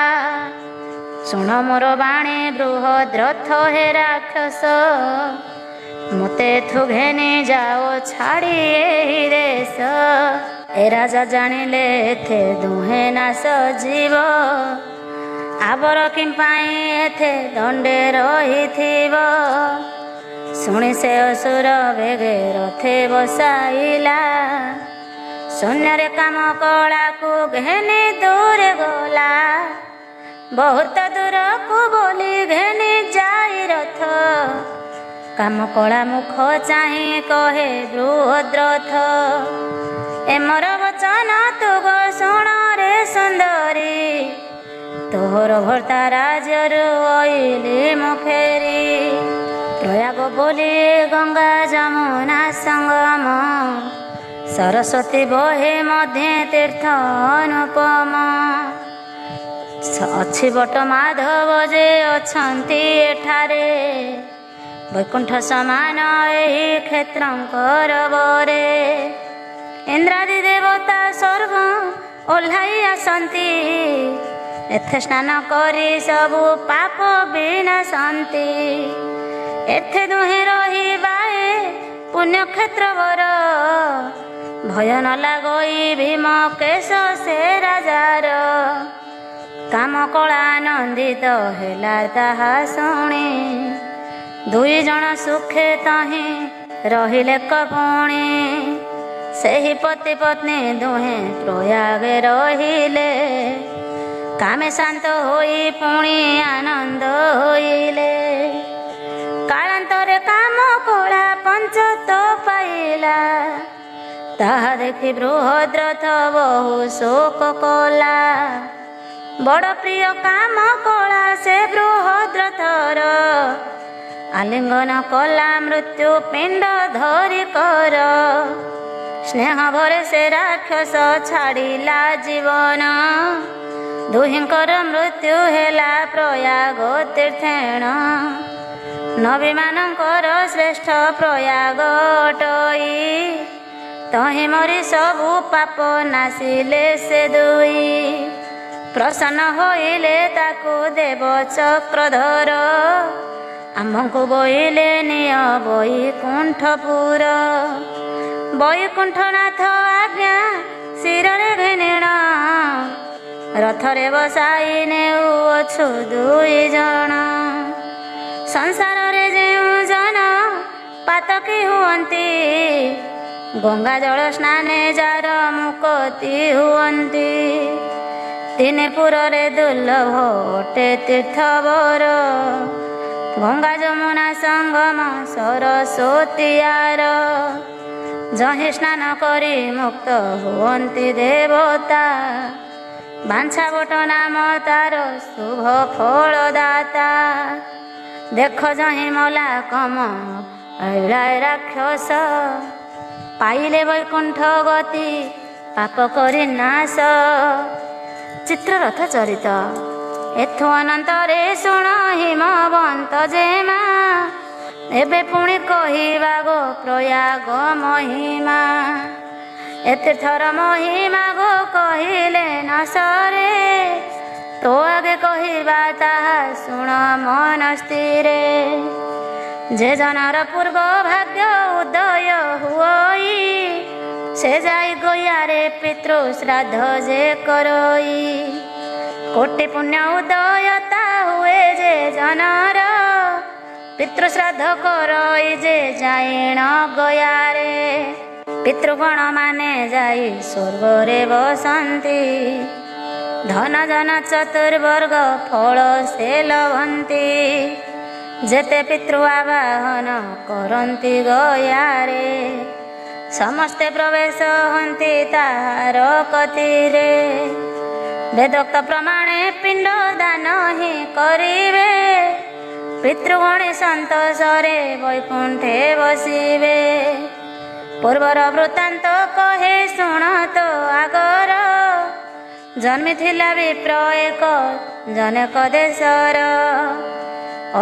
ଶୁଣ ମୋର ବାଣୀ ବୃହଦ୍ରଥ ହେ ରାକ୍ଷସ, ମୋତେ ଏଠୁ ଘେନି ଯାଅ ଛାଡ଼ି ଏହି ଦେଶ। ଏ ରାଜା ଜାଣିଲେ ଏଥେ ଦୁହେଁ ନାଶ ଯିବ, ଆବର କିମ୍ପାଇଁ ଏଥେ ଦଣ୍ଡେ ରହିଥିବ। ଶୁଣି ସେ ଅସୁର ବେଗେ ରଥେ ବସାଇଲା, ଶୂନ୍ୟରେ କାମ କଳାକୁ ଘେନି ଦୂରେ ଗଲା। ବହୁତ ଦୂରକୁ ବୋଲି ଘେନି ଯାଇ ରଥ, କାମ କଳା ମୁଖ ଚାହିଁ କହେ ବୃହଦ୍ରଥ। ଏ ମୋର ବଚନ ତୁ ଗୋ ଶୁଣ ରେ ସୁନ୍ଦରୀ, ତୋହର ଭର୍ତ୍ତା ରାଜ୍ୟରୁ ଅଇଲି ମୁଁ ଫେରି। ପ୍ରୟାଗ ବୋଲି ଗଙ୍ଗା ଯମୁନା ସଙ୍ଗମ, ସରସ୍ୱତୀ ବହେ ମଧ୍ୟେ ତୀର୍ଥ ଅନୁପମ। ଅଛି ବଟ ମାଧବ ଯେ ଅଛନ୍ତି ଏଠାରେ, ବୈକୁଣ୍ଠ ସମାନ ଏହି କ୍ଷେତ୍ରଙ୍କର ବରେ। ଇନ୍ଦ୍ରାଦି ଦେବତା ସର୍ବ ଓହ୍ଲାଇ ଆସନ୍ତି, ଏଥେ ସ୍ନାନ କରି ସବୁ ପାପ ବିନାଶନ୍ତି। ଏଥେ ଦୁହେଁ ରହିବାଏ ପୁଣ୍ୟକ୍ଷେତ୍ର ବର, ଭୟ ନ ଲାଗଇ ଭୀମକେଶ ସେ ରାଜାର। କାମ କଳା ଆନନ୍ଦିତ ହେଲା ତାହା ଶୁଣି, ଦୁଇ ଜଣ ସୁଖେ ତହିଁ ରହିଲେ କପୁଣି। ସେହି ପତି ପତ୍ନୀ ଦୁହେଁ ପ୍ରୟାଗେ ରହିଲେ, କାମେ ଶାନ୍ତ ହୋଇ ପୁଣି ଆନନ୍ଦ ହୋଇଲେ। କାଳାନ୍ତରେ କାମ କଳା ପଞ୍ଚତ ପାଇଲା, ତାହା ଦେଖି ବୃହଦ୍ରଥ ବହୁ ଶୋକ କଲା। ବଡ଼ ପ୍ରିୟ କାମ କଳା ସେ ବୃହଦ୍ରଥର, ଆଲିଙ୍ଗନ କଲା ମୃତ୍ୟୁ ପିଣ୍ଡ ଧରି କର। ସ୍ନେହ ଭରେ ସେ ରାକ୍ଷସ ଛାଡ଼ିଲା ଜୀବନ, ଦୁହିଁଙ୍କର ମୃତ୍ୟୁ ହେଲା ପ୍ରୟାଗ ତୀର୍ଥେଣ। ନବୀମାନଙ୍କର ଶ୍ରେଷ୍ଠ ପ୍ରୟାଗ ଅଟଇ, ତହିଁ ମରି ସବୁ ପାପ ନାଶିଲେ ସେ ଦୁଇ। ପ୍ରସନ୍ନ ହୋଇଲେ ତାକୁ ଦେବ ଚକ୍ରଧର, ଆମ୍ଭଙ୍କୁ ବୋଇଲେ ନିଅ ବୈକୁଣ୍ଠପୁର। ବୈକୁଣ୍ଠନାଥ ଆଜ୍ଞା ଶିରରେ ଘେନିଣ, ରଥରେ ବସାଇ ନେଉଅଛୁ ଦୁଇ ଜଣ। ସଂସାରରେ ଯେଉଁ ଜନ ପାତକୀ ହୁଅନ୍ତି, ଗଙ୍ଗା ଜଳ ସ୍ନାନେ ଯାର ମୁକ୍ତି ହୁଅନ୍ତି। ତିନି ପୁରରେ ଦୁର୍ଲଭ ଅଟେ ତୀର୍ଥବର, ଗଙ୍ଗା ଯମୁନା ସଙ୍ଗମ ସରସ୍ୱତୀୟାର। ଯହିଁ ସ୍ନାନ କରି ମୁକ୍ତ ହୁଅନ୍ତି ଦେବତା, ବାଞ୍ଛା ବଟ ନାମ ତାର ଶୁଭ ଫଳଦାତା। ଦେଖ ଯହିଁ ମଲା କମ ଐଳାଏ ରାକ୍ଷସ, ପାଇଲେ ବୈକୁଣ୍ଠ ଗତି ପାପ କରି ନାଶ। ଚିତ୍ରରଥ ଚରିତ। ଏଥୁ ଅନନ୍ତରେ ଶୁଣ ହିମବନ୍ତ ଜେମା, ଏବେ ପୁଣି କହିବା ଗୋ ପ୍ରୟାଗ ମହିମା। ଏତୀର୍ଥର ମହିମା ଗୋ କହିଲେ ନ ସରେ, ତୋ ଆଗେ କହିବା ତାହା ଶୁଣ ମନ ସ୍ଥିରେ। ଯେ ଜନର ପୂର୍ବ ଭାଗ୍ୟ ଉଦୟ ହୁଅଇ, ସେ ଯାଇ ଗୟାରେ ପିତୃ ଶ୍ରାଦ୍ଧ ଯେ କରଇ। କୋଟି ପୁଣ୍ୟ ଉଦୟତା ହୁଏ ଯେ ଜନର, ପିତୃ ଶ୍ରାଦ୍ଧ କରଇ ଯେ ଯାଇଣ ଗୟାରେ। ପିତୃଗଣ ମାନେ ଯାଇ ସ୍ୱର୍ଗରେ ବସନ୍ତି, ଧନ ଜନ ଚତୁର୍ବର୍ଗ ଫଳ ସେ ଲଭନ୍ତି। ଯେତେ ପିତୃ ଆବାହନ କରନ୍ତି ଗୟାରେ, ସମସ୍ତେ ପ୍ରବେଶ ହୁଅନ୍ତି ତାହାର କତିରେ। ବେଦୋକ୍ତ ପ୍ରମାଣେ ପିଣ୍ଡ ଦାନ ହିଁ କରିବେ, ପିତୃଗଣେ ସନ୍ତୋଷରେ ବୈକୁଣ୍ଠେ ବସିବେ। ପୂର୍ବର ବୃତ୍ତାନ୍ତ କହେ ଶୁଣ ତ ଆଗର, ଜନ୍ମିଥିଲା ବିପ୍ର ଏକ ଜନକ ଦେଶର।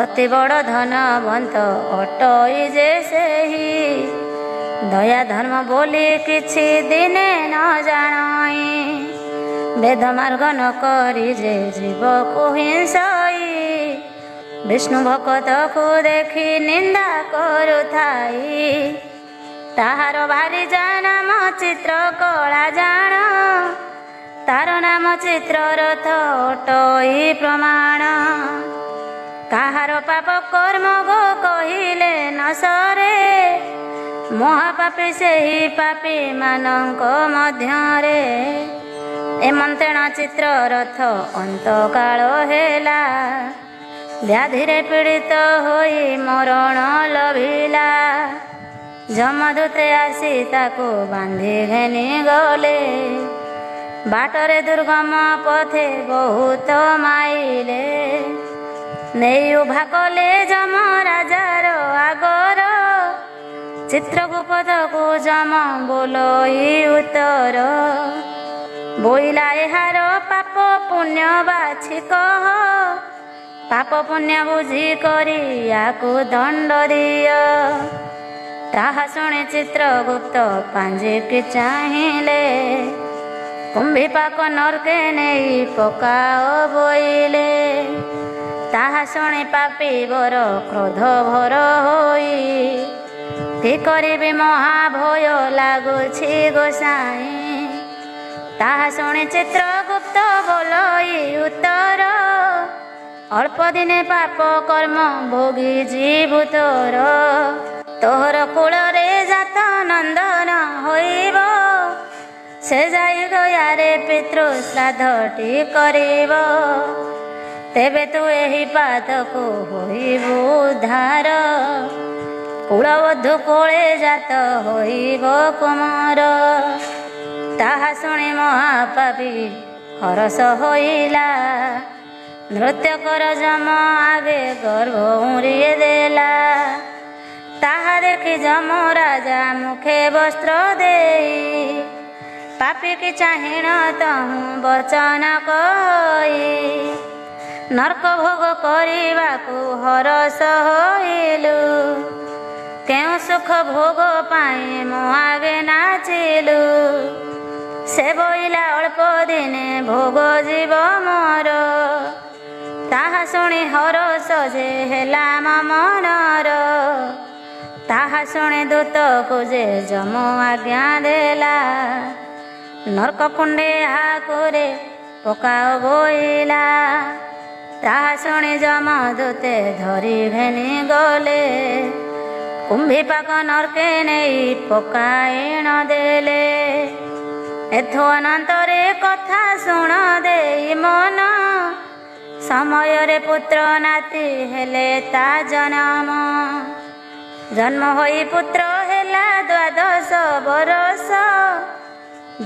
ଅତି ବଡ଼ ଧନବନ୍ତ ଅଟଇ ଯେ ସେହି, ଦୟା ଧର୍ମ ବୋଲି କିଛି ଦିନେ ନ ଜାଣଇ। ବେଦ ମାର୍ଗ ନ କରି ଯେ ଜୀବକୁ ହିଂସଇ, ବିଷ୍ଣୁ ଭକ୍ତକୁ ଦେଖି ନିନ୍ଦା କରୁଥାଇ। ତାହାର ଭାରି ନାମ ଚିତ୍ର କଳା ଜାଣ, ତାର ନାମ ଚିତ୍ରରଥ ଅଟଇ ପ୍ରମାଣ। କାହାର ପାପ କର୍ମ ଗୋ କହିଲେ ନ ସରେ, ମହାପାପୀ ସେହି ପାପୀ ମାନଙ୍କ ମଧ୍ୟରେ। ଏମନ୍ତ୍ରଣ ଚିତ୍ରରଥ ଅନ୍ତକାଳ ହେଲା, ବ୍ୟାଧିରେ ପୀଡ଼ିତ ହୋଇ ମରଣ ଲଭିଲା। ଯମଦୂତେ ଆସି ତାକୁ ବାନ୍ଧି ଘେନି ଗଲେ, ବାଟରେ ଦୁର୍ଗମ ପଥେ ବହୁତ ମାଇଲେ। ନେଇ ଉଭା କଲେ ଯମ ରାଜାର ଆଗର, ଚିତ୍ରଗୁପ୍ତକୁ ଯମ ବୋଲଇ ଉତ୍ତର। ବୋଇଲା ଏହାର ପାପ ପୁଣ୍ୟ ବାଛି କହ, ପାପ ପୁଣ୍ୟ ବୁଝି କରି ୟାକୁ ଦଣ୍ଡ ଦିଅ। ତାହା ଶୁଣି ଚିତ୍ରଗୁପ୍ତ ପାଞ୍ଜିକି ଚାହିଁଲେ, କୁମ୍ଭୀପାକ ନର୍କେ ନେଇ ପକାଅ ବୋଇଲେ। ତାହା ଶୁଣି ପାପୀ ବର କ୍ରୋଧ ଭର ହୋଇ, କି କରିବି ମହାଭୟ ଲାଗୁଛି ଗୋସାଇଁ। ତାହା ଶୁଣି ଚିତ୍ରଗୁପ୍ତ ବୋଲଇ ଉତ୍ତର, ଅଳ୍ପ ଦିନେ ପାପ କର୍ମ ଭୋଗି ଯିବୁ ତୋର। ତୋର କୂଳରେ ଜାତ ନନ୍ଦନ ହୋଇବ, ସେ ଯାଇ ଗୟାରେ ପିତୃ ଶ୍ରାଦ୍ଧଟି କରିବ। ତେବେ ତୁ ଏହି ପାଦକୁ ହୋଇବୁ ଉଦ୍ଧାର, କୁଳବଧୂ କୋଳେ ଜାତ ହୋଇବ କୁମାର। ତାହା ଶୁଣି ମହାପାପୀ ହରଷ ହୋଇଲା, ନୃତ୍ୟ କର ଯମ ଆଗେ ଗର୍ଭ ଉଁରିଏ ଦେଲା। ତାହା ଦେଖି ଯମ ରାଜା ମୁଖେ ବସ୍ତ୍ର ଦେଇ, ପାପୀ କି ଚାହିଁଣ ତହୁଁ ବଚନ କହି। ନର୍କ ଭୋଗ କରିବାକୁ ହରଷ ହୋଇଲୁ, କେଉଁ ସୁଖ ଭୋଗ ପାଇଁ ମୁଁ ଆଗେ ନାଚିଲୁ। ସେ ବୋଇଲା ଅଳ୍ପ ଦିନେ ଭୋଗ ଯିବ ମୋର। ତାହା ଶୁଣି ହରଷ ଯେ ହେଲା ମନର। ତାହା ଶୁଣି ଦୂତକୁ ଯେ ଯମ ଆଜ୍ଞା ଦେଲା। ନର୍କ କୁଣ୍ଡେ ହାକୁରେ ପକାଅ ବୋଇଲା। ତାହା ଶୁଣି ଯମ ଦୂତେ ଧରି ଘେନି ଗଲେ। କୁମ୍ଭୀପାକ ନର୍କେ ନେଇ ପକାଇଣ ଦେଲେ। ଏଥୁ ଅନନ୍ତରେ କଥା ଶୁଣ ଦେଇ ମନ। ସମୟରେ ପୁତ୍ର ନାତି ହେଲେ ତା ଜନମ। ଜନ୍ମ ହୋଇ ପୁତ୍ର ହେଲା 12 ବରଷ।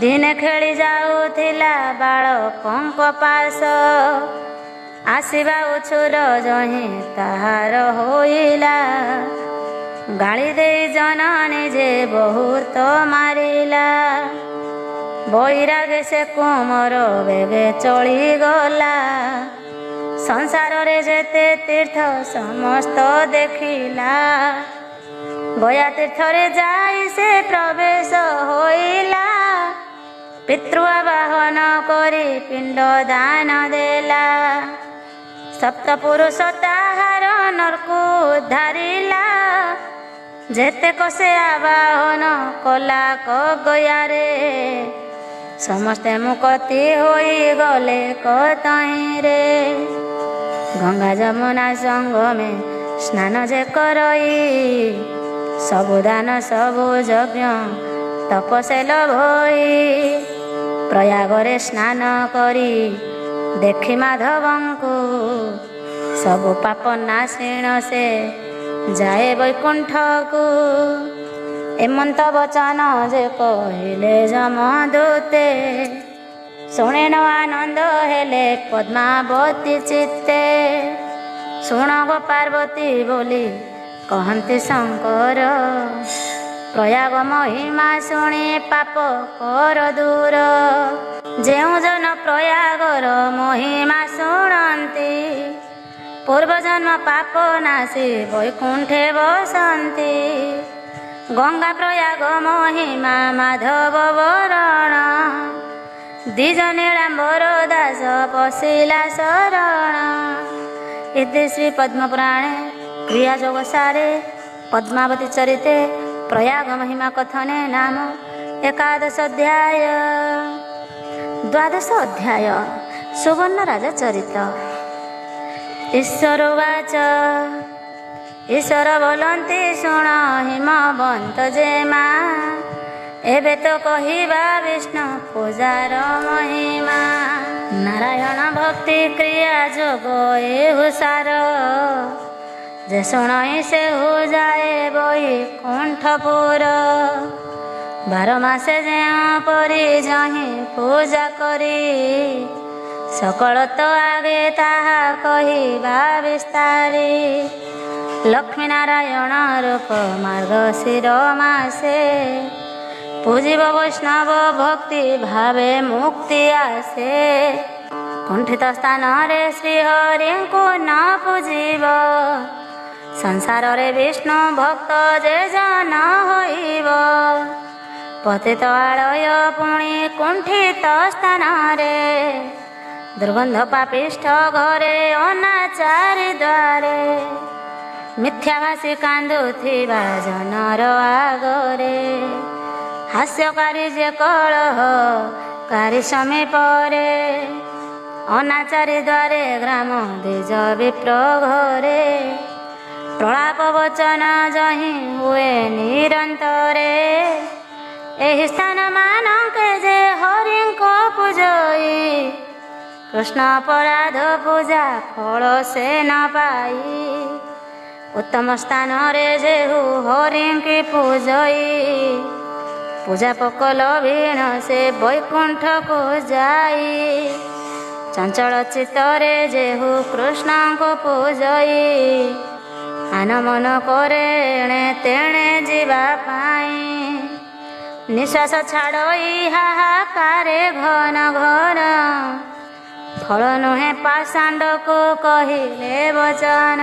ଦିନେ ଖେଳି ଯାଉଥିଲା ବାଳକଙ୍କ ପାଶ। ଆସିବା ଉଛୁର ଯହିଁ ତାହାର ହୋଇଲା। ଗାଳି ଦେଇ ଜନନୀ ଯେ ବହୁତ ମାରିଲା। ବୈରାଗୀ ସେ କୁମର ବେଗେ ଚଳିଗଲା। ସଂସାରରେ ଯେତେ ତୀର୍ଥ ସମସ୍ତ ଦେଖିଲା। ଗୟା ତୀର୍ଥରେ ଯାଇ ସେ ପ୍ରବେଶ ହୋଇଲା। ପିତୃଆବାହନ କରି ପିଣ୍ଡ ଦାନ ଦେଲା। ସପ୍ତ ପୁରୁଷ ତାହାର ନର୍କୁ ଉଦ୍ଧାରିଲା। ଯେତେକ ସେ ଆବାହନ କଲା ଗୟାରେ। ସମସ୍ତେ ମୁକତି ହୋଇଗଲେ କତହିଁରେ। ଗଙ୍ଗା ଯମୁନା ସଙ୍ଗମେ ସ୍ନାନ ଯେ କରଇ। ସବୁ ଦାନ ସବୁ ଯଜ୍ଞ ତପସେଲ ଭଇ। ପ୍ରୟାଗରେ ସ୍ନାନ କରି ଦେଖି ମାଧବଙ୍କୁ। ସବୁ ପାପ ନାଶିଣ ସେ ଯାଏ ବୈକୁଣ୍ଠକୁ। ଏମନ୍ତ ବଚନ ଯେ କହିଲେ ଯମଦୂତେ। ଶୁଣିନ ଆନନ୍ଦ ହେଲେ ପଦ୍ମାବତୀ ଚିତ୍ତେ। ଶୁଣ ଗୋ ପାର୍ବତୀ ବୋଲି କହନ୍ତି ଶଙ୍କର। ପ୍ରୟାଗ ମହିମା ଶୁଣି ପାପ କର ଦୂର। ଯେଉଁ ଜନ ପ୍ରୟାଗର ମହିମା ଶୁଣନ୍ତି। ପୂର୍ବଜନ୍ମ ପାପ ନାଶି ବୈକୁଣ୍ଠେ ବସନ୍ତି। ଗଙ୍ଗା ପ୍ରୟାଗ ମହିମା ମାଧବ ବରଣ। ଦ୍ୱିଜ ନୀଳାମ୍ବର ଦାସ ପଶିଲା ଶରଣ। ଇତି ଶ୍ରୀ ପଦ୍ମପୁରାଣେ କ୍ରିୟାଯୋଗ ସାରେ ପଦ୍ମାବତୀ ଚରିତେ ପ୍ରୟାଗ ମହିମା କଥନେ ନାମ 11 ଅଧ୍ୟାୟ। 12 ଅଧ୍ୟାୟ ସୁବର୍ଣ୍ଣ ରାଜ ଚରିତ। ଈଶ୍ୱର ବାଚ। ଈଶ୍ୱର ବୋଲନ୍ତି ଶୁଣ ହିମବନ୍ତ ଯେ ମା। ଏବେ ତ କହିବା ବିଷ୍ଣୁ ପୂଜାର ମହିମା। ନାରାୟଣ ଭକ୍ତି କ୍ରିୟା ଯୋଗ ଏହୁ ସାର। ଯେ ଶୁଣଇ ସେ ଯାଏ ବୈକୁଣ୍ଠପୁର। 12 ମାସେ ଯେଉଁ ପରି ଯହିଁ ପୂଜା କରି। ସକଳ ତ ଆଗେ ତାହା କହିବା ବିସ୍ତାରି। ଲକ୍ଷ୍ମୀ ନାରାୟଣ ରୂପ ମାର୍ଗଶିର ମାସେ। ପୂଜିବ ବୈଷ୍ଣବ ଭକ୍ତି ଭାବେ ମୁକ୍ତି ଆସେ। କୁଣ୍ଠିତ ସ୍ଥାନରେ ଶ୍ରୀହରିଙ୍କୁ ନ ପୂଜିବ। ସଂସାରରେ ବିଷ୍ଣୁ ଭକ୍ତ ଯେ ଜନ ହୋଇବ। ପତିତ ଆଳୟ ପୁଣି କୁଣ୍ଠିତ ସ୍ଥାନରେ। ଦୁର୍ଗନ୍ଧ ପାପିଷ୍ଠ ଘରେ ଅନାଚାରୀ ଦ୍ୱାରେ। ମିଥ୍ୟାଭାଷୀ କାନ୍ଦୁଥିବା ଜନର ଆଗରେ। ହାସ୍ୟକାରୀ ଯେ କଳହକାରୀ ସମୀପରେ। ଅନାଚାରୀ ଦ୍ୱାରେ ଗ୍ରାମ ଦ୍ୱିଜ ବିପ୍ର ଘରେ। ପ୍ରଳାପ ବଚନ ଯହିଁ ହୁଏ ନିରନ୍ତରେ। ଏହି ସ୍ଥାନ ମାନକେ ଯେ ହରିଙ୍କ ପୂଜଇ। କୃଷ୍ଣ ଅପରାଧ ପୂଜା ଫଳ ସେ ନ ପାଇ। ଉତ୍ତମ ସ୍ଥାନରେ ଯେହୁ ହରିଙ୍କି ପୂଜଇ। ପୂଜା ପକଲ ଭିଣ ସେ ବୈକୁଣ୍ଠକୁ ଯାଇ। ଚଞ୍ଚଳ ଚିତ୍ତରେ ଯେହୁ କୃଷ୍ଣଙ୍କୁ ପୂଜଇ। ଆନ ମନ କରେ ଏଣେ ତେଣେ ଯିବା ପାଇଁ। ନିଶ୍ୱାସ ଛାଡ଼ଇ ହାହାକାରେ ଘନ ଘନ। ଫଳ ନୁହେଁ ପାଷାଣ୍ଡକୁ କହିଲେ ବଚନ।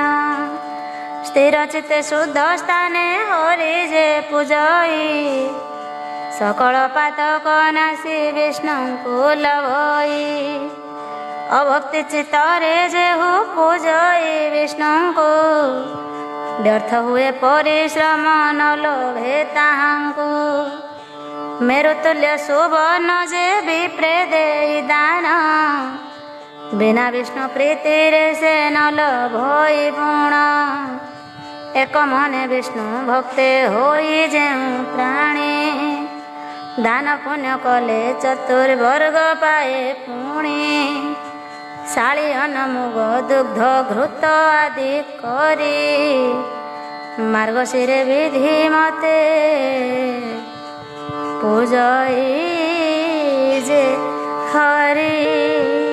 ସ୍ଥିର ଚିତ୍ତେ ଶୁଦ୍ଧ ସ୍ଥାନେ ହରି ଯେ ପୂଜଇ। सकल पातक नासी विष्णुଙ୍କୁ लभई अभक्ति चित्तरे जेहु पूजई विष्णुଙ୍କୁ व्यर्थ हुए परिश्रम न लोभे ताहाଙ୍କୁ मेरु तुल्य सुवर्ण जे विप्रे देई दान बिना विष्णु प्रीतिरे से न लभई गुण एक मने विष्णु भक्ते होई जेउ प्राणी दान पुण्य कले चतुर्वर्ग पाए पुणी शाली अन्न मुग दुग्ध घृत आदि करी मार्गशीरे विधि मते पूजई जे हरि।